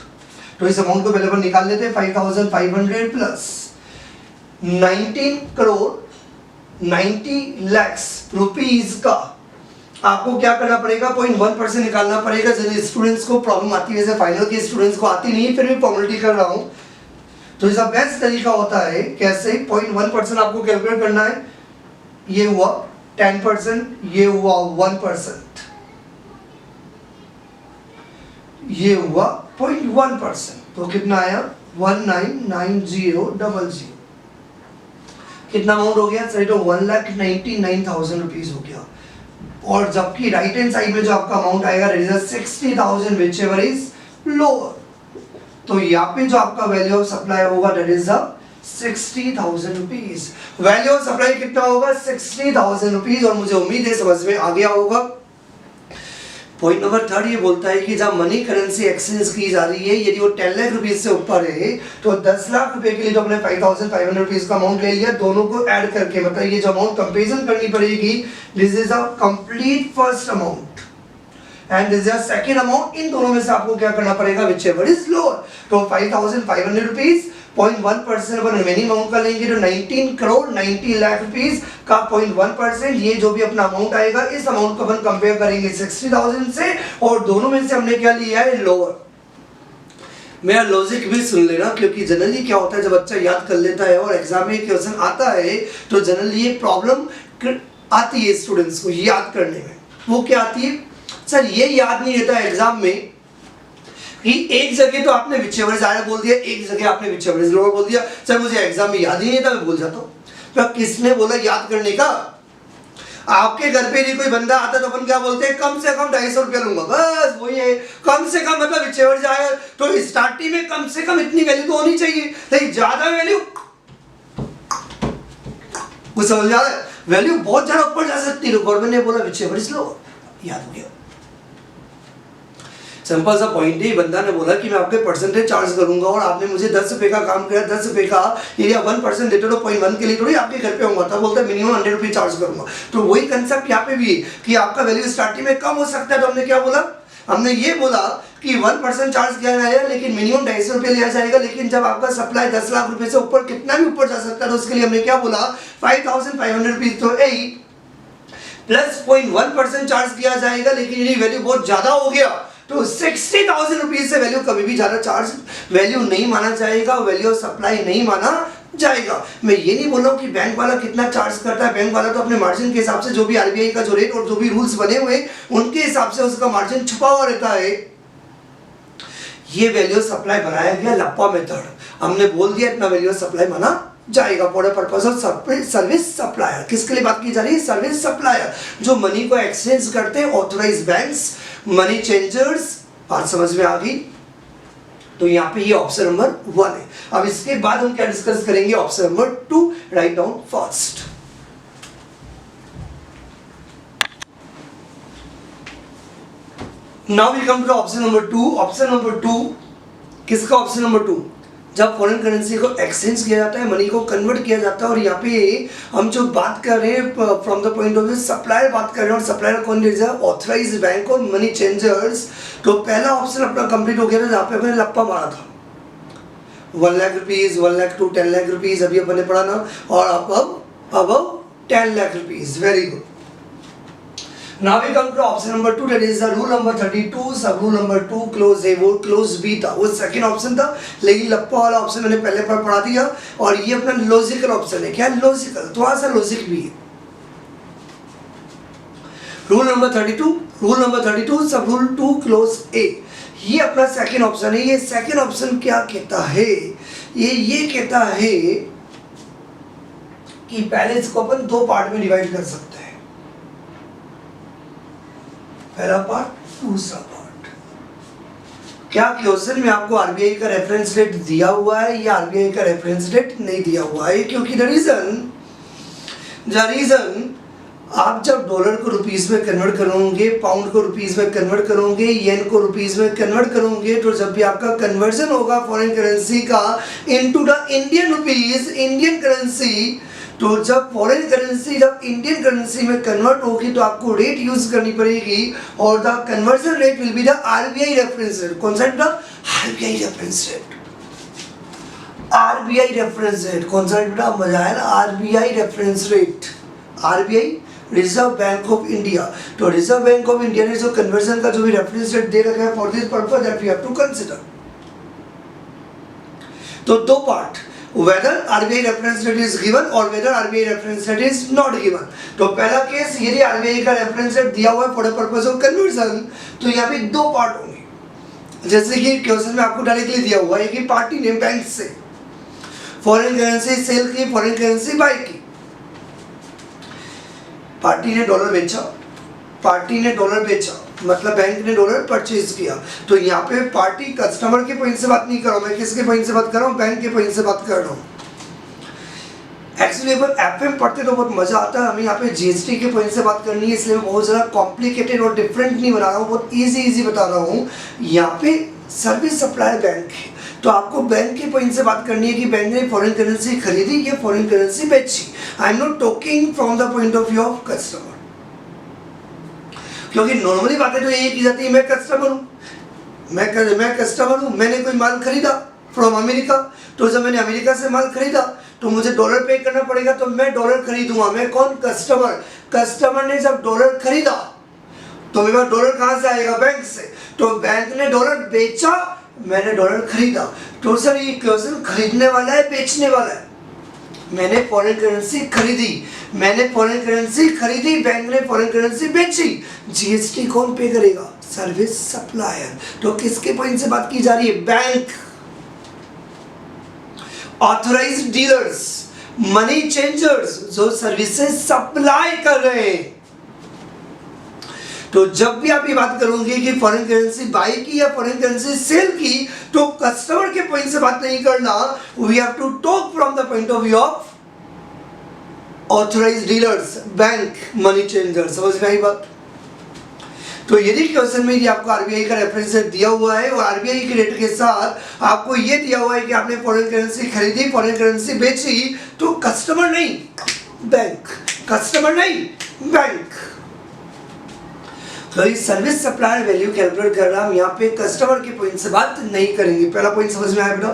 तो इस अमाउंट को पहले अपन निकाल लेते हैं। 5500 प्लस 19 करोड़ 90 लाख रुपीज का आपको क्या करना पड़ेगा 0.1% निकालना पड़ेगा। जिन स्टूडेंट्स को प्रॉब्लम आती है, जैसे फाइनल के स्टूडेंट्स को आती नहीं, फिर भी फॉर्मेलिटी कर रहा हूं, तो इसका बेस्ट तरीका होता है कैसे 0.1% आपको कैलकुलेट करना है। ये हुआ 10%, ये हुआ 1%, ये हुआ 0.1%, तो कितना आया 199000। कितना अमाउंट हो गया सर, तो 1,99,000 रुपीज हो गया। और जबकि राइट हैंड साइड में जो आपका अमाउंट आएगा 60,000 विच एवर इज लोअर। तो यहाँ पे जो आपका वैल्यू ऑफ सप्लाई होगा that is 60,000 rupees. Value of supply कितना होगा 60,000 रुपीज। और मुझे उम्मीद है समझ में आ गया होगा। पॉइंट नंबर 3 ये बोलता है कि जब मनी करेंसी एक्सचेंज की जा रही है, यदि वो 10 लाख रुपीज से ऊपर है तो 10 लाख रुपए के लिए तो अपने 5500 रुपीज का अमाउंट ले लिया, दोनों को ऐड करके, मतलब ये जो अमाउंट कंपेरिजन करनी पड़ेगी, this is a complete first amount and this is a second amount. इन दोनों में से आपको क्या करना पड़ेगा विच एवर इज लोअर। तो 5500 रुपीज 0.1% अपन रिमेनिंग अमाउंट का लेंगे, तो 19 करोड़ 90 लाख रुपीस का 0.1%, ये जो भी अपना अमाउंट आएगा इस अमाउंट को अपन कंपेयर करेंगे 60,000 से, और दोनों में से हमने क्या लिया है लोअर। मेरा लॉजिक भी सुन लेना, क्योंकि जनरली क्या होता है जब बच्चा याद कर लेता है और एग्जाम में क्वेश्चन आता है तो जनरली ये प्रॉब्लम आती है स्टूडेंट्स को याद करने में। वो क्या आती है सर, ये याद नहीं रहता एग्जाम में कि एक जगह तो आपने विच एवरेज आया बोल दिया, एक जगह आपने विच एवरेज लोअर बोल दिया। सर मुझे एग्जाम में याद ही नहीं था, मैं भूल जाता हूँ। तो किसने बोला याद करने का? आपके घर पे भी कोई बंदा आता तो अपन क्या बोलते हैं, कम से कम 250 रुपया लूंगा, बस वही है। कम से कम मतलब विच एवरेज आया तो स्टार्टिंग में कम से कम इतनी वैल्यू तो होनी चाहिए, लेकिन ज्यादा वैल्यू कुछ समझ आ रहा है, वैल्यू बहुत ज्यादा ऊपर जा सकती है। गवर्नमेंट ने बोला विच एवरेज लो, याद हो गया। सिंपल सा पॉइंट है, बंदा ने बोला कि मैं आपके परसेंटेज चार्ज करूंगा और आपने मुझे 10 रुपए का काम किया, 10 रुपए का एरिया 1% देते हो, 0.1 के लिए थोड़ी आपके घर पे होगा, तब बोलता है मिनिमम 100 रुपये चार्ज करूंगा। तो वही कंसेप्ट यहाँ पे भी है कि आपका वैल्यू स्टार्टिंग में कम हो सकता है। तो हमने क्या बोला, हमने ये बोला कि 1% चार्ज किया जाएगा लेकिन मिनिमम 250 रुपये लिया जाएगा। लेकिन जब आपका सप्लाई 10 लाख रुपए से ऊपर कितना भी ऊपर जा सकता है तो उसके लिए हमने क्या बोला 5500 रुपीज, तो 8 प्लस 0.1% चार्ज किया जाएगा। लेकिन यदि वैल्यू बहुत ज्यादा हो गया तो 60,000 रुपीज से वैल्यू कभी भी ज्यादा चार्ज वैल्यू नहीं माना जाएगा, वैल्यू ऑफ सप्लाई नहीं माना जाएगा। मैं ये नहीं बोल रहा हूँ कि बैंक वाला कितना चार्ज करता है, बैंक वाला तो अपने मार्जिन के हिसाब से जो भी आरबीआई का जो रेट और जो भी रूल्स बने हुए उनके हिसाब से उसका मार्जिन छुपा हुआ रहता है। ये वैल्यू ऑफ सप्लाई बनाया गया लप्पा मेथड, हमने बोल दिया इतना वैल्यू ऑफ सप्लाई माना जाएगा for the purpose of service supplier. किसके लिए बात की जा रही है, सर्विस सप्लायर, जो मनी को एक्सचेंज करते हैं, ऑथराइज्ड बैंक्स, मनी चेंजर्स। बात समझ में आ गई? तो यहाँ पे ये ऑप्शन नंबर 1 है। अब इसके बाद हम क्या डिस्कस करेंगे, option number 2 right down first. Now we come to option number 2। Option number 2 किसका ऑप्शन नंबर 2? जब फॉरेन करेंसी को एक्सचेंज किया जाता है, मनी को कन्वर्ट किया जाता है, और यहाँ पे हम जो बात कर रहे हैं from the point of view supplier बात कर रहे हैं, और सप्लायर कौन है? ऑथराइज्ड बैंक और मनी चेंजर्स। तो पहला ऑप्शन अपना कंप्लीट हो गया था जहाँ पे अपने लप्पा मारा था 1 lakh rupees, 1 lakh to 10 lakh rupees अभी अपने पढ़ा ना, और अब 10 lakh rupees. Very good. Now we come to option number 2, that is the rule number 32, sub rule number 2, close A, वो close B था, वो सेकंड ऑप्शन था, लेकिन लप्पा वाला ऑप्शन मैंने पहले पढ़ा दिया, और ये अपना लॉजिकल ऑप्शन है। क्या लॉजिकल? थोड़ा सा लॉजिक भी है। रूल नंबर 32, सब रूल 2, क्लोज A, ये अपना सेकंड ऑप्शन है। ये सेकंड ऑप्शन क्या कहता है? ये कहता है कि पहले इसको अपन दो पार्ट में डिवाइड कर सकते हैं, पहला पार्ट, दूसरा पार्ट। क्या क्वेश्चन में आपको आरबीआई का रेफरेंस रेट दिया हुआ है या आरबीआई का रेफरेंस रेट नहीं दिया हुआ है? क्योंकि द रीजन आप जब डॉलर को रुपीस में कन्वर्ट करोगे, पाउंड को रुपीस में कन्वर्ट करोगे, येन को रुपीस में कन्वर्ट करोगे, तो जब भी आपका कन्वर्जन होगा फॉरेन करेंसी का into the Indian rupees, Indian currency, तो जब फॉरेन करेंसी जब इंडियन करेंसी में कन्वर्ट होगी तो आपको रेट यूज करनी पड़ेगी, और the conversion rate will be the RBI reference rate. कौन सा? RBI reference rate. RBI reference rate कौन सा बेटा? मजा आया ना? RBI reference rate, RBI reserve bank of India. तो रिजर्व बैंक ऑफ इंडिया ने जो कन्वर्जन का जो भी रेफरेंस रेट दे रखा है for this purpose that we have to consider. तो दो part, whether RBI reference rate is given or whether RBI reference rate is not given। तो पहला केस, यदि RBI का रेफरेंस रेट दिया हुआ है for the purpose of conversion, तो यहाँ पे दो पार्ट होंगे। जैसे कि क्वेश्चन में आपको डायरेक्टली दिया हुआ है कि पार्टी ने बैंक से फॉरेन करेंसी सेल की, फॉरेन करेंसी बाय की। पार्टी ने डॉलर बेचा, मतलब बैंक ने डॉलर परचेज किया। तो यहाँ पे पार्टी कस्टमर के पॉइंट से बात नहीं कर रहा हूँ मैं, किसके पॉइंट से बात कर रहा हूँ? बैंक के पॉइंट से बात कर रहा हूँ। एक्चुअली अपन एफएम पढ़ते तो बहुत मजा आता है, हमें यहाँ पे जीएसटी के पॉइंट से बात करनी है, इसलिए मैं बहुत ज़्यादा कॉम्प्लिकेटेड और डिफरेंट नहीं बना रहा हूँ, बहुत इजी बता रहा हूँ। यहाँ पे सर्विस सप्लाई बैंक है, तो आपको बैंक के पॉइंट से बात करनी है कि बैंक ने फॉरेन करेंसी खरीदी या फॉरेन करेंसी बेची। I am not talking from the point of view of customer, क्योंकि नॉर्मली बातें तो यही की जाती है, मैं कस्टमर हूँ, मैंने कोई माल खरीदा फ्रॉम अमेरिका, तो जब मैंने अमेरिका से माल खरीदा तो मुझे डॉलर पे करना पड़ेगा, तो मैं डॉलर खरीदूंगा। मैं कौन? कस्टमर ने जब डॉलर खरीदा तो मेरे पास डॉलर कहाँ से आएगा? बैंक से। तो बैंक ने डॉलर बेचा, मैंने डॉलर खरीदा। तो सर ये क्वेश्चन खरीदने वाला है बेचने वाला है? मैंने फॉरेन करेंसी खरीदी, बैंक ने फॉरेन करेंसी बेची। जीएसटी कौन पे करेगा? Service supplier. तो किसके पॉइंट से बात की जा रही है? Bank, authorised dealers, money changers, जो सर्विसेज सप्लाई कर रहे हैं। तो जब भी आप ये बात करोगे कि फॉरेन करेंसी बाय की या फॉरेन करेंसी सेल की, तो कस्टमर के पॉइंट से बात नहीं करना, we have to talk from the point of view of authorised dealers, bank, money changer. समझ में आई बात? तो यदि क्वेश्चन में आपको आरबीआई का रेफरेंस रेट दिया हुआ है और आरबीआई के रेट के साथ आपको ये दिया हुआ है कि आपने फॉरेन करेंसी खरीदी, फॉरेन करेंसी बेची, तो कस्टमर नहीं बैंक, तो इस सर्विस सप्लायर वैल्यू कैलकुलेट कर रहा हम यहाँ पे कस्टमर के पॉइंट से बात नहीं करेंगे। पहला पॉइंट समझ में आया बेटा?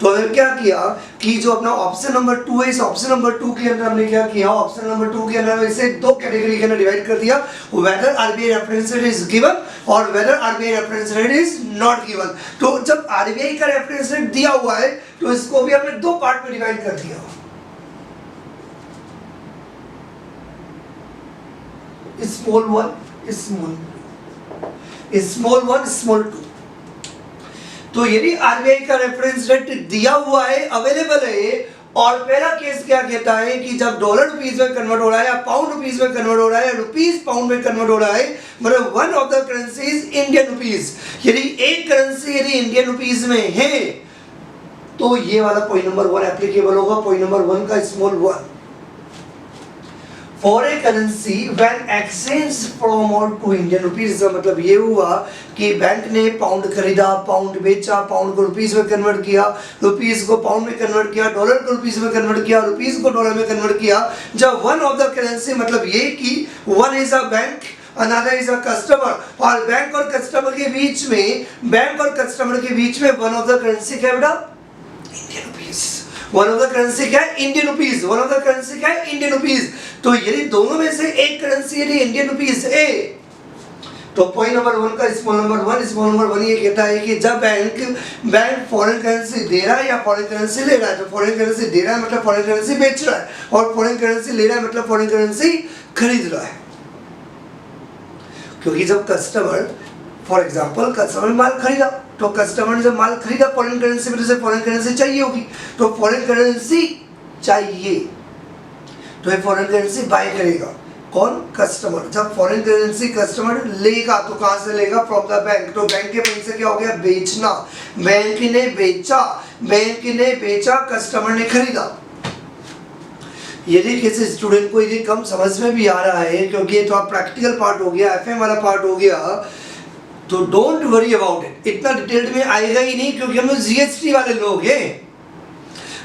तो हमने क्या किया कि जो अपना ऑप्शन नंबर 2 है, इस ऑप्शन नंबर 2 के अंदर हमने क्या किया? ऑप्शन नंबर 2 के अंदर इसे दो कैटेगरी के अंदर डिवाइड कर दिया, whether RBI reference rate is given और whether RBI reference rate is not given. तो जब आरबीआई का रेफरेंस रेट दिया हुआ है तो इसको भी हमने दो पार्ट में डिवाइड कर दिया, स्मॉल 1, स्मॉल 2। तो यदि आरबीआई का रेफरेंस रेट दिया हुआ है, अवेलेबल है, और पहला केस क्या कहता है कि जब डॉलर रुपीस में कन्वर्ट हो रहा है या पाउंड रुपीस में कन्वर्ट हो रहा है या रुपीस पाउंड में कन्वर्ट हो रहा है, मतलब one of the currencies Indian rupees, यदि एक करेंसी यदि इंडियन रुपीस में है तो ये वाला पॉइंट नंबर 1 एप्लीकेबल होगा, पॉइंट नंबर 1 का small 1। For a currency when exchange from और टू इंडियन रुपीज, का मतलब ये हुआ कि बैंक ने पाउंड खरीदा, पाउंड बेचा, पाउंड को रुपीस में कन्वर्ट किया, रुपीस को पाउंड में कन्वर्ट किया, डॉलर को रुपीस में कन्वर्ट किया, रुपीस को डॉलर में कन्वर्ट किया। जब वन ऑफ द करेंसी, मतलब ये कि one is a bank, another is a customer, और बैंक और कस्टमर के बीच में, बैंक और कस्टमर के बीच में वन ऑफ द करेंसी क्या बेटा? Indian rupees. One of the currency क्या है? Indian rupees. One of the currency क्या है? Indian rupees. तो यदि दोनों में से एक करेंसी यदि इंडियन रुपीस है, तो पॉइंट नंबर 1 का स्मॉल नंबर 1 ये कहता है कि जब बैंक फॉरेन करेंसी दे रहा है या फॉरेन करेंसी ले रहा है, तो फॉरेन करेंसी दे रहा है मतलब फॉरेन करेंसी बेच रहा है, और फॉरेन करेंसी ले रहा है मतलब फॉरेन करेंसी खरीद रहा है। क्योंकि जब कस्टमर, फॉर एग्जांपल कस्टमर ने माल खरीदा, तो कस्टमर ने जब माल खरीदा फॉरेन करेंसी में, तो उसे फॉरेन करेंसी चाहिए होगी, तो फॉरेन करेंसी चाहिए, तो ये फॉरेन करेंसी बाय करेगा कौन? कस्टमर। जब फॉरेन करेंसी कस्टमर लेगा तो कहां से लेगा? From the bank. तो बैंक के पैसे क्या हो गया? बेचना। बैंक ने बेचा, कस्टमर ने खरीदा। यदि किसी स्टूडेंट को यदि कम समझ में भी आ रहा है, क्योंकि ये थोड़ा प्रैक्टिकल पार्ट हो गया, एफएम वाला पार्ट हो गया, तो डोंट वरी अबाउट इट, इतना डिटेल्ड में आएगा ही नहीं, क्योंकि हम लोग जीएसटी वाले लोग हैं।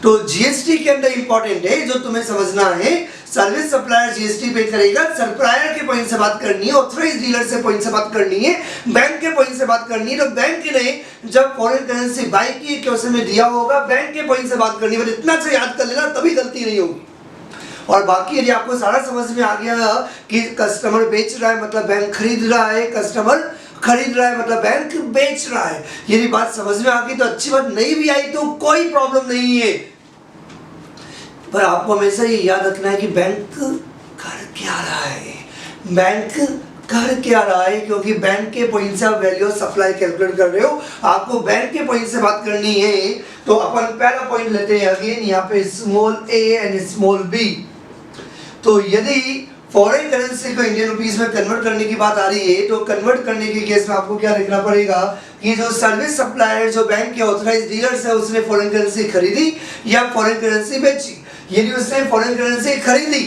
तो जीएसटी के अंदर इंपॉर्टेंट है जो तुम्हें समझना है, सर्विस सप्लायर जीएसटी पे करेगा, सप्लायर के पॉइंट से बात करनी है, ऑथराइज्ड डीलर से पॉइंट से बात करनी है, बैंक के पॉइंट से बात करनी है। तो बैंक ने जब फॉरेन करेंसी बाय की क्वेश्चन में दिया होगा, बैंक के पॉइंट से बात करनी है, बस इतना से याद कर लेना, तभी गलती नहीं होगी। और बाकी यदि आपको सारा समझ में आ गया कि कस्टमर बेच रहा है मतलब बैंक खरीद रहा है, कस्टमर खरीद रहा है मतलब बैंक बेच रहा है, यदि बात समझ में आ गई तो अच्छी बात, नहीं भी आई तो कोई प्रॉब्लम नहीं है। पर आपको हमेशा ये याद रखना है कि बैंक कर क्या रहा है, बैंक कर क्या रहा है, क्योंकि बैंक के पॉइंट से आप वैल्यू ऑफ सप्लाई कैलकुलेट कर रहे हो, आपको बैंक के पॉइंट से बात करनी है। तो अपन पहला पॉइंट लेते हैं अगेन यहाँ पे small a and small b। तो यदि फॉरेन करेंसी को इंडियन रुपीस में कन्वर्ट करने की बात आ रही है, तो कन्वर्ट करने के केस में आपको क्या लिखना पड़ेगा कि जो सर्विस सप्लायर, जो बैंक के ऑथराइज्ड डीलर्स है, उसने फॉरेन करेंसी खरीदी या फॉरेन करेंसी बेची। यदि उसने फॉरेन करेंसी खरीदी,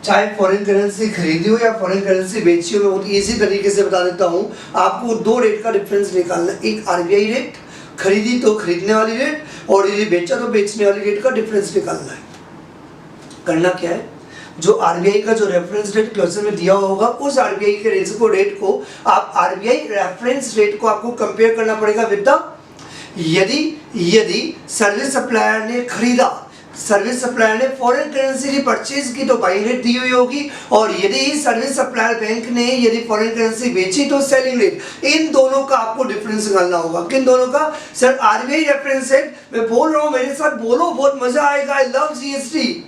चाहे फॉरेन करेंसी खरीदी हो या फॉरेन करेंसी बेची हो, मैं बहुत इजी तरीके से बता देता हूं। आपको दो रेट का डिफरेंस निकालना है, एक आरबीआई रेट, खरीदी तो खरीदने वाली रेट, और यदि बेचा तो बेचने वाली रेट का डिफरेंस निकालना है। करना क्या है, जो आरबीआई का जो रेफरेंस रेट क्वेश्चन में दिया होगा, उस आरबीआई के रेट को आप आरबीआई रेफरेंस रेट को आपको कंपेयर करना पड़ेगा विद द, यदि सर्विस सप्लायर ने खरीदा, सर्विस सप्लायर ने फॉरेन करेंसी परचेज की तो बाइंग रेट दी हुई होगी, और यदि सर्विस सप्लायर बैंक ने यदि फॉरेन करेंसी बेची तो सेलिंग रेट। इन दोनों का आपको डिफरेंस निकालना होगा। किन दोनों का? सर आरबीआई रेफरेंस रेट, मैं बोल रहा हूँ मेरे साथ बोलो, बहुत मजा आएगा। I love GST.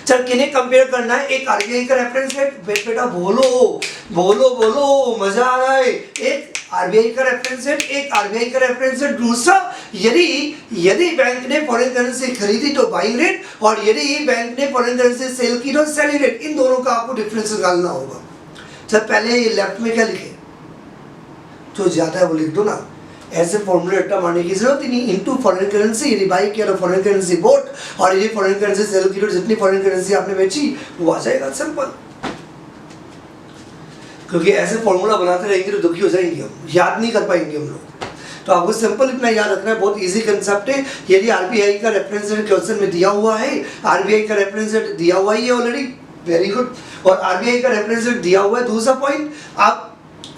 चल किन्हें कंपेयर करना है? एक आरबीआई का रेफरेंस रेट, बेटा बोलो बोलो बोलो, मजा आ रहा है। एक आरबीआई का रेफरेंस रेट, एक आरबीआई का रेफरेंस रेट। दूसरा, यदि बैंक ने फॉरेन करेंसी खरीदी तो बाइंग रेट, और यदि बैंक ने फॉरेन करेंसी सेल की तो सेलिंग रेट। इन दोनों का आपको डिफरेंस निकालना होगा। चल पहले ये लेफ्ट में क्या लिखे, जो ज्यादा है वो लिख दो ना, ऐसे फॉर्मूला रट्टा मारने की जरूरत ही नहीं। इनटू फॉरेन करेंसी, यदि बाई किया तो फॉरेन करेंसी बोट, और यदि फॉरेन करेंसी सेल की तो जितनी फॉरेन करेंसी आपने बेची वो आ जाएगा, सिंपल। क्योंकि ऐसे फॉर्मूला बनाते रहेंगे तो दुखी हो जाएंगे हम, याद नहीं कर पाएंगे हम लोग। तो आपको सिंपल इतना याद रखना है, बहुत इजी कंसेप्ट है। यदि आरबीआई का रेफरेंस रेट क्वेश्चन में दिया हुआ है, आरबीआई का रेफरेंस रेट दिया हुआ ही है ऑलरेडी, वेरी गुड, और आरबीआई का रेफरेंस रेट दिया हुआ है। दूसरा पॉइंट, आप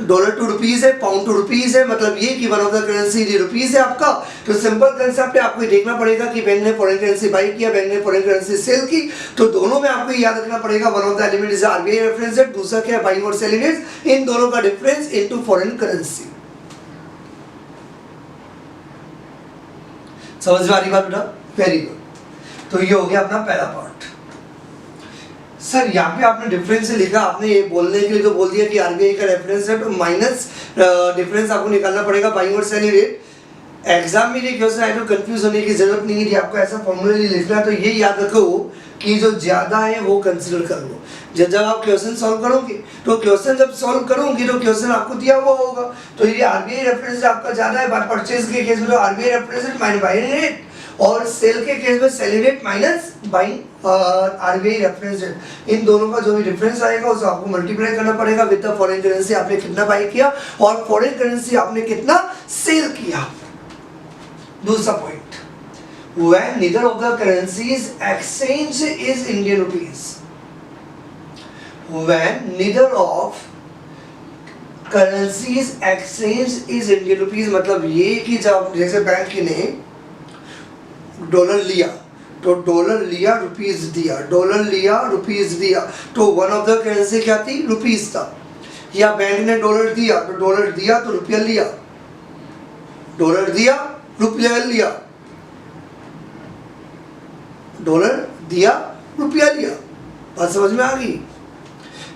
डॉलर टू रुपीज है, पाउंड टू रुपीज है, मतलब ये कि one of the currency rupees है आपका। तो सिंपल कंसेप्ट है, आपको ये देखना पड़ेगा कि बैंक ने फॉरेन करेंसी बाई किया, बैंक ने फॉरेन करेंसी सेल की, तो दोनों में आपको याद रखना पड़ेगा one of the element is RBI reference rate, दूसरा क्या है बाइंग और सेलिंग रेट, इन दोनों का डिफरेंस इनटू फॉरेन करेंसी। समझ में आ रही बात बेटा? Very good. तो ये हो गया अपना पहला पार्ट। सर यहाँ पे आपने डिफरेंस से लिखा, आपने ये बोलने के लिए तो बोल दिया कि आरबीआई का रेफरेंस रेट माइनस डिफरेंस आपको निकालना पड़ेगा बाइंग और सेलिंग रेट। एग्जाम में ये क्वेश्चन आए तो कंफ्यूज होने की जरूरत नहीं है कि आपको ऐसा फॉर्मूला लिखना है। तो ये याद रखो कि जो ज्यादा है वो कंसिडर कर लो। जब आप क्वेश्चन सॉल्व करोगे, तो क्वेश्चन जब सॉल्व करोगे तो क्वेश्चन आपको दिया हुआ होगा। तो ये आरबीआई रेफरेंस आपका ज्यादा है, परचेज के केस में तो RBI reference rate minus buying rate, और सेल के केस में selling rate minus buying RBI reference rate, इन दोनों का जो भी डिफरेंस आएगा उसको आपको मल्टीप्लाई करना पड़ेगा विद द फॉरेन करेंसी आपने कितना बाई किया और फॉरेन करेंसी आपने कितना सेल किया। दूसरा point, when neither of the currencies exchange is Indian rupees, when neither of currencies exchange is Indian rupees, मतलब ये कि जब जैसे बैंक ने डॉलर लिया तो डॉलर लिया रुपीस दिया, डॉलर लिया रुपीस दिया, तो वन ऑफ द करेंसी क्या थी, रुपीस था। या बैंक ने डॉलर दिया तो डॉलर दिया तो रुपया लिया, डॉलर दिया रुपया लिया, डॉलर दिया रुपया लिया, बात समझ में आ गई।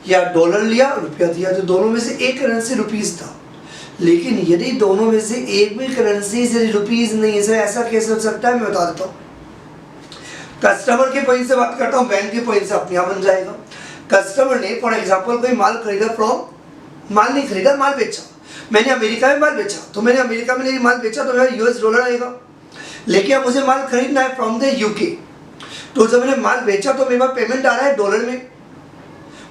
या डॉलर लिया रुपया दिया, तो दोनों में से एक करेंसी रुपीस था। लेकिन यदि दोनों में से एक भी करेंसी से रुपीस नहीं है, ऐसा कैसे हो सकता है, मैं बता देता हूँ। कस्टमर के पॉइंट से बात करता हूँ, बैंक के पॉइंट से अपने यहाँ बन जाएगा। कस्टमर ने फॉर एग्जाम्पल कोई माल खरीदा माल नहीं खरीदा, माल बेचा। मैंने अमेरिका में माल बेचा, तो मैंने अमेरिका में माल बेचा तो मेरा यूएस डॉलर आएगा। लेकिन अब मुझे माल खरीदना है फ्रॉम द यूके, तो जब मैंने माल बेचा तो मेरे पास पेमेंट आ रहा है डॉलर में,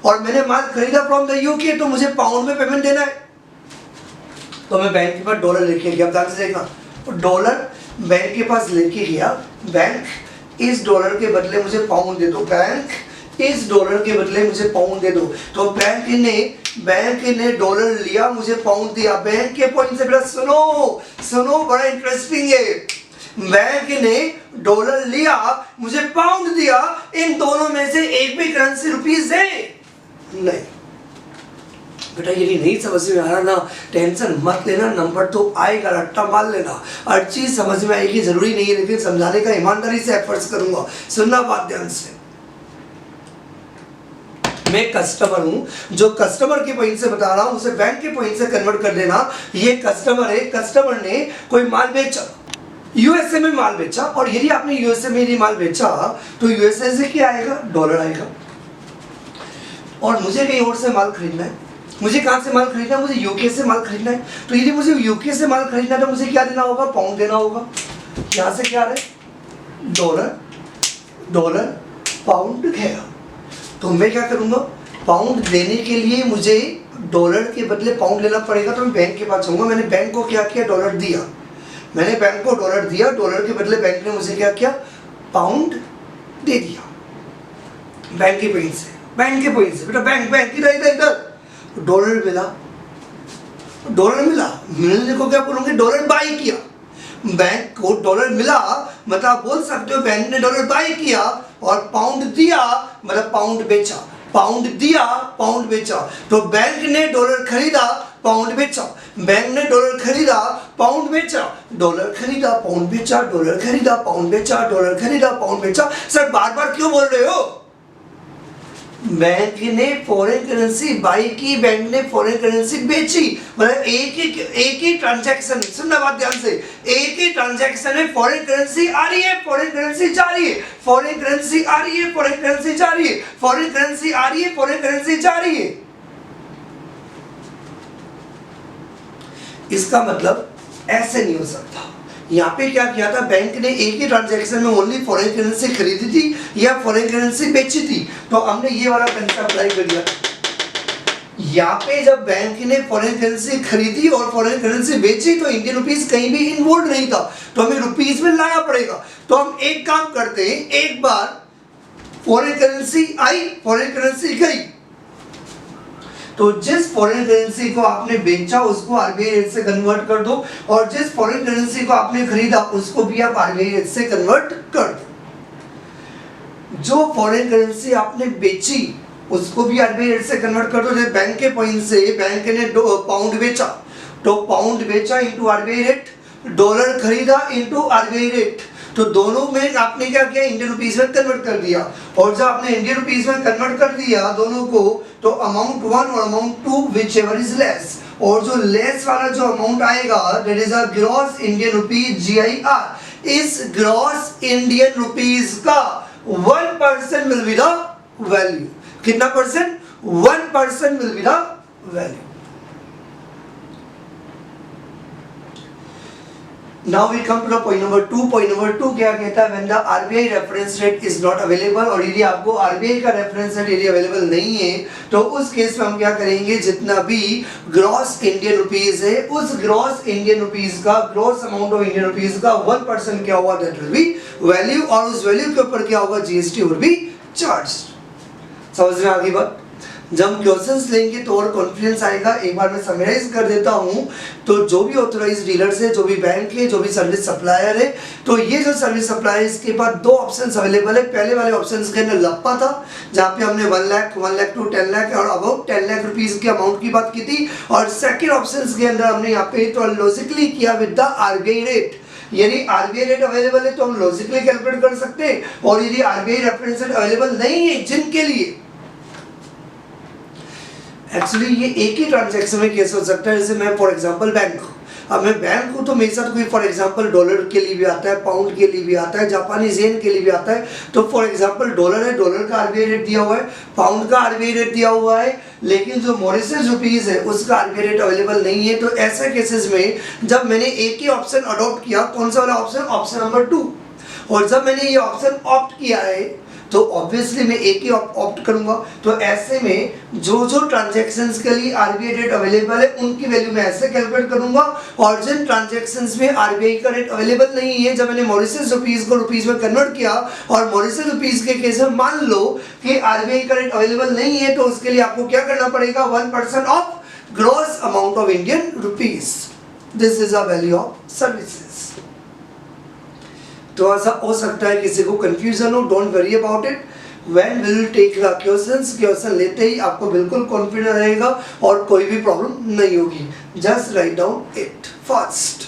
और मैंने माल खरीदा फ्रॉम द यूके तो मुझे पाउंड में पेमेंट देना है। तो मैं बैंक के पास डॉलर लेके गया, ध्यान से देखना, तो डॉलर बैंक के पास लेके गया, बैंक इस डॉलर के बदले मुझे पाउंड दे दो, बैंक इस डॉलर के बदले मुझे पाउंड दे दो। तो बैंक ने डॉलर लिया, मुझे पाउंड दिया। बैंक के पॉइंट से बेटा सुनो बड़ा इंटरेस्टिंग है। बैंक ने डॉलर लिया, मुझे पाउंड दिया, इन दोनों में से एक भी करेंसी रुपीस है नहीं। बेटा यदि नहीं समझ में आ रहा ना, टेंशन मत लेना, नंबर तो आएगा, रट्टा मार लेना। हर चीज समझ में आएगी जरूरी नहीं है, लेकिन समझाने का ईमानदारी से एफर्ट्स करूंगा। सुनना बात ध्यान से, मैं कस्टमर हूं, जो कस्टमर के पॉइंट से बता रहा हूं उसे बैंक के पॉइंट से कन्वर्ट कर देना। ये कस्टमर है, कस्टमर ने कोई माल बेचा, यूएसए में माल बेचा, और यदि आपने यूएसए में यदि माल बेचा तो यूएसए से क्या आएगा, डॉलर आएगा। और मुझे कहीं और से माल खरीदना है, मुझे कहां से माल खरीदना है, मुझे यूके से माल खरीदना है। तो यदि मुझे यूके से माल खरीदना है तो मुझे क्या देना होगा, पाउंड देना होगा। यहां से क्या रहे, डॉलर पाउंड गया, तो मैं क्या करूंगा, पाउंड देने के लिए मुझे डॉलर के बदले पाउंड लेना पड़ेगा। तो मैं बैंक के पास जाऊंगा, मैंने बैंक को क्या किया, डॉलर दिया, मैंने बैंक को डॉलर दिया, डॉलर के बदले बैंक ने मुझे क्या किया, पाउंड दे दिया। बैंक के पॉइंट से बेटा बैंक इधर डॉलर मिला, मिलने को क्या बोलोगे, डॉलर बाई किया। बैंक को डॉलर मिला, मतलब बोल सकते हो बैंक ने डॉलर बाई किया, और पाउंड दिया मतलब पाउंड बेचा, पाउंड दिया पाउंड बेचा। तो बैंक ने डॉलर खरीदा, पाउंड बेचा, बैंक ने डॉलर खरीदा, पाउंड बेचा, डॉलर खरीदा, पाउंड बेचा, डॉलर खरीदा, पाउंड बेचा, डॉलर खरीदा, पाउंड बेचा। सर बार बार क्यों बोल रहे हो, बैंक ने फॉरेन करेंसी बाई की, बैंक ने फॉरेन करेंसी बेची, मतलब एक ही ट्रांजैक्शन, सुनना बात ध्यान से, एक ही ट्रांजैक्शन में फॉरेन करेंसी आ रही है, फॉरेन करेंसी जा रही है, फॉरेन करेंसी आ रही है, फॉरेन करेंसी जा रही है, फॉरेन करेंसी आ रही है, फॉरेन करेंसी जा रही है। इसका मतलब ऐसे नहीं हो सकता। यहाँ पे क्या किया था, बैंक ने एक ही ट्रांजैक्शन में ओनली फॉरेन करेंसी खरीदी थी या फॉरेन करेंसी बेची थी, तो हमने ये वाला कंसेप्ट अप्लाई कर दिया। यहाँ पे जब बैंक ने फॉरेन करेंसी खरीदी और फॉरेन करेंसी बेची तो इंडियन रुपीस कहीं भी इन्वॉल्व नहीं था, तो हमें रुपीस में लाना पड़ेगा। तो हम एक काम करते हैं, एक बार फॉरेन करेंसी आई, फॉरेन करेंसी गई, तो जिस फॉरेन करेंसी को आपने बेचा उसको आरबीआई रेट से कन्वर्ट कर दो, और जिस फॉरेन करेंसी को आपने खरीदा उसको भी आप आरबीआई रेट से कन्वर्ट कर दो। जो फॉरेन करेंसी आपने बेची उसको भी आरबीआई रेट से कन्वर्ट कर दो। जैसे बैंक के पॉइंट से बैंक ने पाउंड बेचा, तो पाउंड बेचा इंटू आरबीआई रेट, डॉलर खरीदा इंटू आरबीआई रेट, तो दोनों में आपने क्या किया, इंडियन रुपीस में कन्वर्ट कर दिया। और जब आपने इंडियन रुपीस में कन्वर्ट कर दिया दोनों को, तो अमाउंट 1 और amount 2 whichever is less, और जो लेस वाला जो अमाउंट आएगा that is a gross Indian rupees GIR। इस ग्रॉस इंडियन रुपीज का 1% विल बी द वैल्यू। कितना percent, 1% will be the value. Now we come to the point number 2. Point number 2 क्या कहता है? When the RBI reference rate is not available, और यदि आपको RBI का रेफरेंस रेट यदि अवेलेबल नहीं है तो उस केस में हम क्या करेंगे, जितना भी ग्रॉस इंडियन रुपीस है उस ग्रॉस इंडियन रुपीस का, gross amount of Indian rupees का 1% क्या होगा, दैट विल बी वैल्यू, और उस वैल्यू के ऊपर क्या होगा, जीएसटी विल बी चार्ज. समझ में आ गई बात? जब क्वेश्चंस लेंगे तो और कॉन्फिडेंस आएगा. एक बार मैं समराइज कर देता हूं. तो जो भी ऑथराइज्ड डीलर्स है, जो भी बैंक है, जो भी सर्विस सप्लायर है, तो ये जो सर्विस सप्लायर इसके पास दो ऑप्शंस अवेलेबल है. पहले वाले ऑप्शंस के अंदर लप्पा था, जहां पे हमने 1 लाख, 1 लाख टू 10 लाख और अबाउट 10 लाख रुपीस के अमाउंट की बात की थी. और सेकंड ऑप्शंस के अंदर हमने यहाँ पे तो लॉजिकली किया विद द आरबीआई रेट. यदि आरबीआई रेट अवेलेबल है तो हम लॉजिकली कैलकुलेट कर सकते हैं, और यदि आरबीआई रेफरेंस रेट अवेलेबल नहीं है जिनके लिए, एक्चुअली ये एक ही ट्रांजैक्शन में केस हो सकता है. जैसे मैं फॉर एग्जांपल बैंक हूँ, अब मैं बैंक हूँ तो मेरे साथ कोई फॉर एग्जांपल डॉलर के लिए भी आता है, पाउंड के लिए भी आता है, जापानी येन के लिए भी आता है. तो फॉर एग्जांपल डॉलर है, डॉलर का आरबीआई रेट दिया हुआ है, पाउंड का आरबीआई रेट दिया हुआ है, लेकिन जो मॉरिशस रुपीस है उसका आरबीआई रेट अवेलेबल नहीं है. तो ऐसे केसेस में जब मैंने एक ही ऑप्शन अडॉप्ट किया, कौन सा वाला ऑप्शन, ऑप्शन नंबर 2, और जब मैंने ये ऑप्शन ऑप्ट किया है तो ऑब्वियसली मैं एक ही ऑप्ट करूंगा. तो ऐसे में जो जो ट्रांजैक्शंस के लिए आरबीआई रेट अवेलेबल है उनकी वैल्यू मैं ऐसे कैलकुलेट करूंगा, और जिन ट्रांजैक्शंस में आरबीआई का रेट अवेलेबल नहीं है, जब मैंने मॉरिशस रुपीस को रुपीस में कन्वर्ट किया, और मॉरिशस रुपीस के केस में मान लो कि आरबीआई का रेट अवेलेबल नहीं है, तो उसके लिए आपको क्या करना पड़ेगा, 1% of gross amount of Indian rupees. This is a value of services. तो ऐसा हो सकता है किसी को कंफ्यूजन हो, don't worry about it. When will take the questions, question लेते ही आपको बिल्कुल कॉन्फिडेंस रहेगा और कोई भी प्रॉब्लम नहीं होगी. Just write down it first.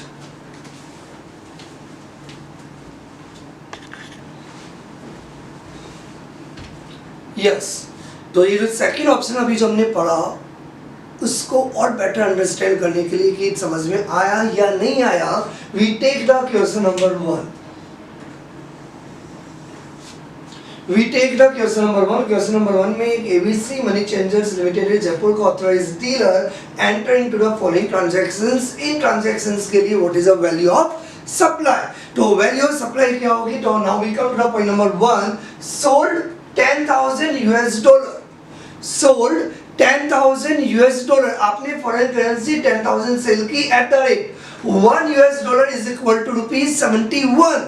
Yes, तो ये जो सेकंड ऑप्शन अभी जो हमने पढ़ा उसको और बेटर अंडरस्टैंड करने के लिए कि समझ में आया या नहीं आया, we take the question number 1. We take the question number 1. Question number 1 में एक ABC Money Changers Limited है, जयपुर का authorized dealer enter into the following transactions. In transactions के लिए what is the value of supply? तो value of supply क्या होगी? तो now we come to the point number 1. Sold 10,000 US dollar. Sold 10,000 US dollar. आपने foreign currency 10,000 cell की at the rate 1 US dollar is equal to ₹71.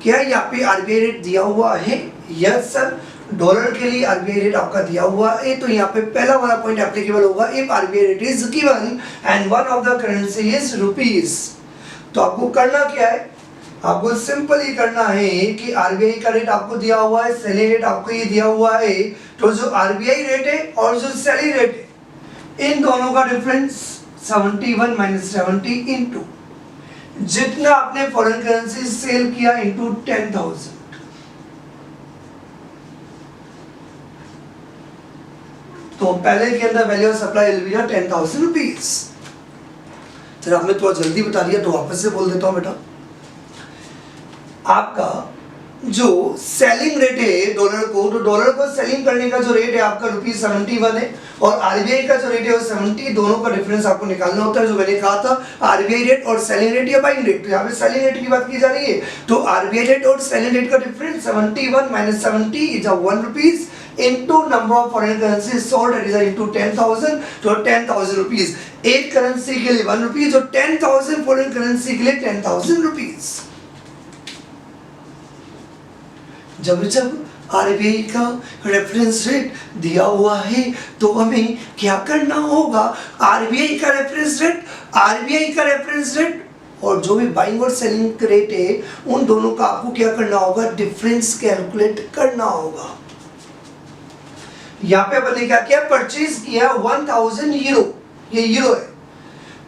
क्या यहाँ पे RBI rate दिया हुआ है? यस सर, डॉलर के लिए आरबीआई रेट आपका दिया हुआ है. तो यहाँ पे पहला वाला पॉइंट एप्लीकेबल होगा if RBI rate is given and one of the currency is rupees. तो आपको करना क्या है, आपको सिंपल ही करना है कि आरबीआई का रेट आपको दिया हुआ है, सेलिंग रेट आपको ये दिया हुआ है, तो जो आरबीआई रेट है और जो सेलिंग रेट है इन दोनों का डिफरेंस 71 माइनस 70 इंटू जितना आपने फॉरेन करेंसी सेल किया इंटू 10,000. तो पहले के अंदर value of supply will B 10,000 rupees. Sir आपने थोड़ा जल्दी बता दिया तो वापस से बोल देता हूं बेटा. आपका जो सेलिंग रेट है डॉलर को, तो डॉलर को सेलिंग करने का जो रेट है आपका ₹71 है, और आरबीआई का जो रेट है वो 70, दोनों का डिफरेंस आपको निकालना होता है. जो मैंने कहा था आरबीआई रेट और सेलिंग रेट या बाइंग रेट, तो यहाँ पे सेलिंग रेट की बात की जा रही है. तो आरबीआई रेट और सेलिंग रेट का difference 71 minus 70 is ₹1 into number of foreign currencies sold, that is into 10,000. तो 10,000 रुपीज एक करेंसी के लिए ₹1, और 10,000 फॉरेन करेंसी के लिए 10,000 रुपीज. जब आरबीआई का रेफरेंस रेट दिया हुआ है तो हमें क्या करना होगा, आरबीआई का रेफरेंस रेट और जो भी बाइंग और सेलिंग रेट है उन दोनों का आपको क्या करना होगा, डिफरेंस कैलकुलेट करना होगा. यहाँ पे अपन ने क्या किया, परचेज किया 1000 यूरो, ये यूरो है,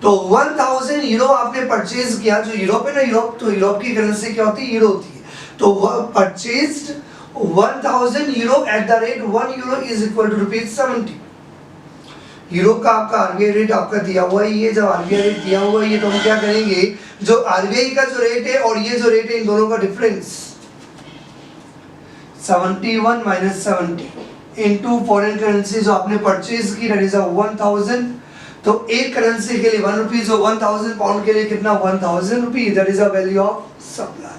तो 1000 यूरो आपने परचेज किया. जो यूरोप है ना, यूरोप, तो यूरोप की करेंसी क्या होती है, यूरो होती है. तो purchased 1000 euro at the rate 1 euro is equal to ₹70. Euro का आपका आरबीआई रेट आपका दिया हुआ है. ये जब आरबीआई रेट दिया हुआ है, ये तो हम क्या करेंगे, जो आरबीआई का जो रेट है और ये जो रेट है इन दोनों का difference 71 minus 70 into foreign currency जो आपने परचेज की, दैट इज 1000. तो एक करेंसी के लिए 1 रुपीज और 1000 पाउंड के लिए कितना 1000 rupees, that is the value of supply.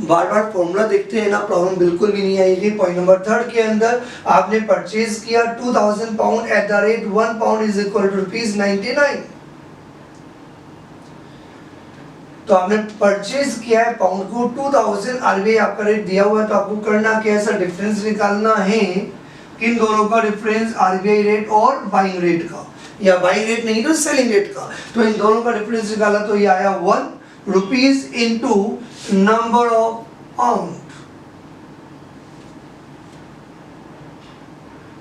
Bar bar formula देखते हैं ना, प्रॉब्लम बिल्कुल भी नहीं आएगी। पॉइंट नंबर 3 के अंदर आपने परचेज किया 2000 pound at the rate 1 pound is equal to ₹99। तो आपने परचेज किया है पाउंड को 2000, आरबीआई आपका रेट दिया हुआ है, तो आपको करना क्या है सर, डिफरेंस निकालना है। किन दोनों का डिफरेंस, आरबीआई रेट और बाइंग रेट का, या बाइंग रेट नहीं तो सेलिंग रेट का। तो इन दोनों का डिफरेंस निकाला तो ये आया 1 rupees into number of pound.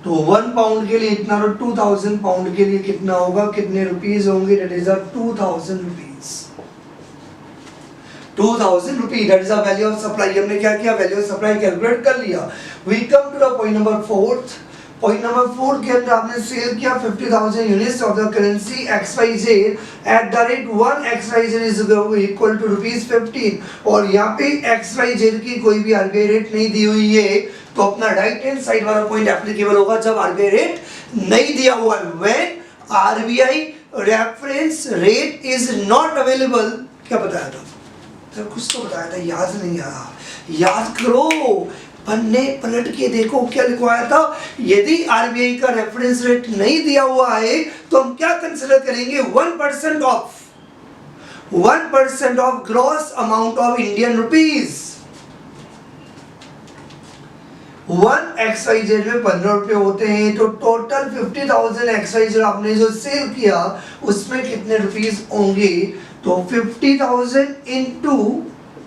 तो 1 पाउंड के लिए इतना, तो 2000 पाउंड के लिए कितना होगा, कितने रुपीज होंगे, that is 2000 rupees. 2000 rupees, that is the value of supply. हमने क्या किया, वैल्यू ऑफ सप्लाई कैलकुलेट कर लिया। We come to the point number 4। Point number 4 के अंदर आपने सेल किया 50,000 units of the currency XYZ at the rate 1 XYZ is equal to ₹15। और यहाँ पे XYZ की कोई भी आरबीआई रेट नहीं दी हुई है, तो अपना राइट हैंड साइड वाला पॉइंट एप्लीकेबल होगा जब आरबीआई रेट नहीं दिया हुआ है। When RBI reference rate is not available. क्या बताया था सर, कुछ तो बताया था, याद नहीं आ रहा, याद करो, पन्ने पलट के देखो क्या लिखवाया था। यदि आरबीआई का रेफरेंस रेट नहीं दिया हुआ है तो हम क्या कंसीडर करेंगे, 1% of gross amount of Indian rupees. 1 XYZ में 15 रुपए होते हैं, तो टोटल 50,000 XYZ आपने जो सेल किया उसमें कितने रुपीस होंगे, तो 50,000 इंटू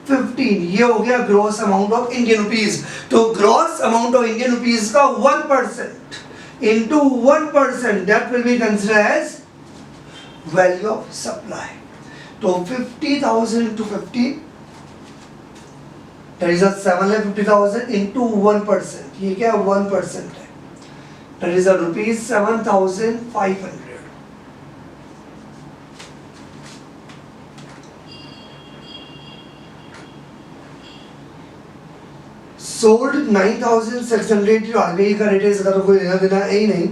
15, ये हो गया gross amount of Indian rupees. तो gross amount of Indian rupees का 1% into 1%, that will be considered as value of supply. तो 50,000 इंटू 50, दैट इज 750,000 इंटू 1%, ये क्या 1% है, दैट इज ₹7,500। सोल्ड 9,680, आरबीआई का रेट है, इसका तो कोई लेना देना है ही नहीं।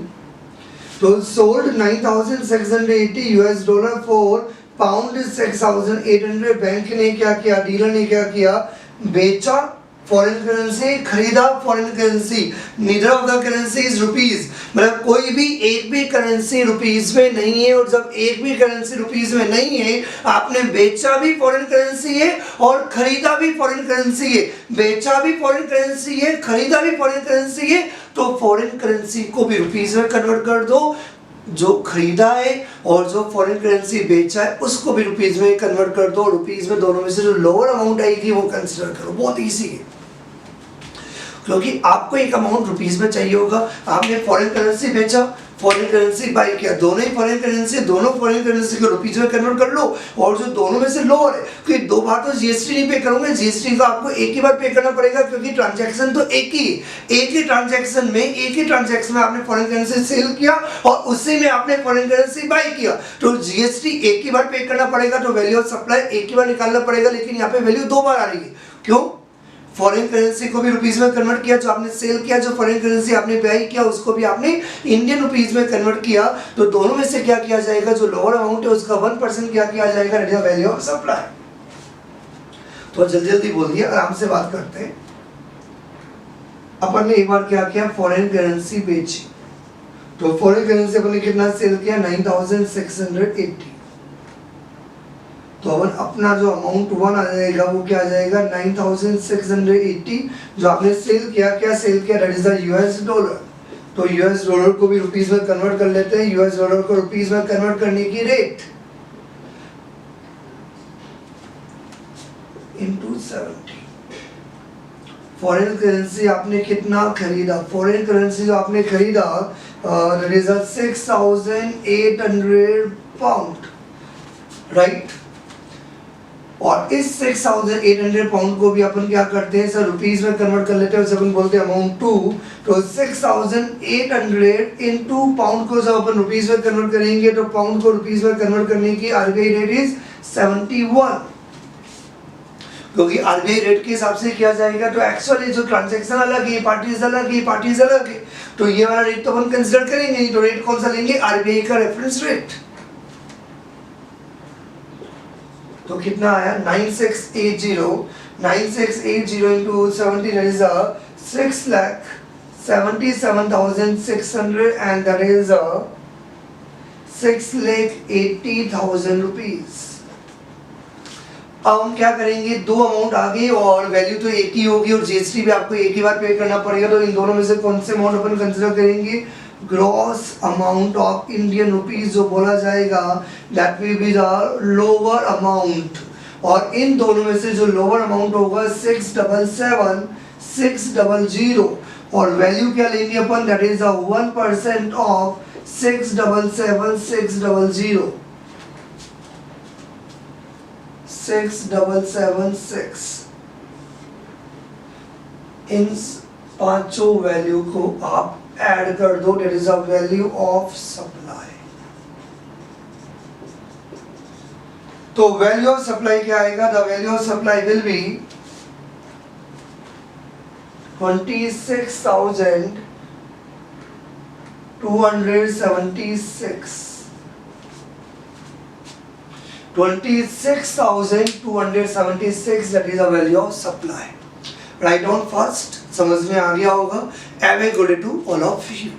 तो sold 9,680 US dollar for pound 6,800। Bank ने क्या किया, डीलर ने क्या किया, बेचा फॉरेन करेंसी, खरीदा foreign currency. Neither of the currency is rupees, मतलब कोई भी एक भी करेंसी रुपीज में नहीं है, और जब एक भी करेंसी रुपीज में नहीं है, आपने बेचा भी फॉरेन करेंसी है और खरीदा भी फॉरेन करेंसी है। बेचा भी फॉरेन करेंसी है, खरीदा भी फॉरेन करेंसी है, तो फॉरेन करेंसी को भी रुपीज में कन्वर्ट कर दो। जो खरीदा है और जो फॉरेन करेंसी बेचा है उसको भी रुपीज में कन्वर्ट कर दो। रुपीज में दोनों में से जो लोअर अमाउंट आएगी वो कंसिडर करो। बहुत इजी है, क्योंकि आपको एक अमाउंट रुपीस में चाहिए होगा। आपने फॉरेन करेंसी बेचा, फॉरेन करेंसी बाई किया, दोनों ही फॉरेन करेंसी, दोनों फॉरेन करेंसी को रुपीज में कन्वर्ट कर लो। और जो दोनों में से लोअर है, क्योंकि 2 बार तो जीएसटी नहीं पे करोगे, जीएसटी को आपको एक ही बार पे करना पड़ेगा, क्योंकि ट्रांजैक्शन तो एक ही ट्रांजैक्शन में आपने फॉरेन करेंसी सेल किया और उसी में आपने फॉरेन करेंसी बाई किया, तो जीएसटी एक ही बार पे करना पड़ेगा। तो वैल्यू ऑफ सप्लाई एक ही बार निकालना पड़ेगा, लेकिन यहाँ पे वैल्यू 2 बार आ रही है। क्यों, फॉरेन करेंसी को भी रुपीस में कन्वर्ट किया, जो आपने सेल किया, जो फॉरेन करेंसी आपने बाई किया उसको भी आपने इंडियन रुपीस में कन्वर्ट किया। तो दोनों में से क्या किया जाएगा, जो लोअर अमाउंट है उसका 1% क्या किया जाएगा, that is the value of supply. तो जल्दी जल्दी बोल दिया, आराम से बात करते हैं। अपन ने एक बार क्या किया, फॉरेन करेंसी बेची, तो फॉरेन करेंसी अपन ने कितना सेल किया, 9,680। तो अपन अपना जो अमाउंट 1 आ जाएगा वो क्या आ जाएगा, 9,680। जो आपने सेल किया, क्या सेल किया, that is the US dollar. तो US डॉलर को भी रुपीस में कन्वर्ट कर लेते हैं। US डॉलर को रुपीस में कन्वर्ट करने की रेट इंटू 70। फॉरेन करेंसी आपने कितना खरीदा, फॉरेन करेंसी जो आपने खरीदा दैट इज 6,800 पाउंड, राइट। और इस 6,800 पाउंड को भी अपन क्या करते हैं सर, रुपीस में कन्वर्ट कर लेते हैं, उसे अपन बोलते हैं अमाउंट 2। तो 6,800 इनटू पाउंड को जब अपन रुपीस में कन्वर्ट करेंगे, तो पाउंड को रुपीस में कन्वर्ट करने की आरबीआई रेट इज 71। क्योंकि आरबीआई रेट के हिसाब से किया जाएगा, तो एक्चुअली जो ट्रांजैक्शन अलग है, पार्टीज अलग है, पार्टीज अलग है, तो ये वाला रेट तो अपन कंसिडर करेंगे नहीं। तो रेट कौन सा लेंगे? आरबीआई का रेफरेंस रेट। तो कितना आया? 9680 into 70, that is a 6,77,600 and that is a 6,80,000 rupees। अब हम क्या करेंगे, दो अमाउंट आ गई और वैल्यू तो एक ही होगी और जीएसटी भी आपको एक ही बार पे करना पड़ेगा। तो इन दोनों में से कौन से अमाउंट अपन कंसिडर करेंगे? Gross amount of Indian rupees जो बोला जाएगा, that will be the lower amount. और इन दोनों में से जो लोअर अमाउंट होगा 677,600 और वैल्यू क्या लेंगे अपन? That is 1% of 677,600। 6,776 इन पांचों वैल्यू को आप ऐड कर दो, that is a value of supply. तो वैल्यू ऑफ सप्लाई क्या आएगा? The value of supply will be 26,276। 26,276, that is the value of supply. Write down first, समझ में आ गया होगा। Have a good day to all of you.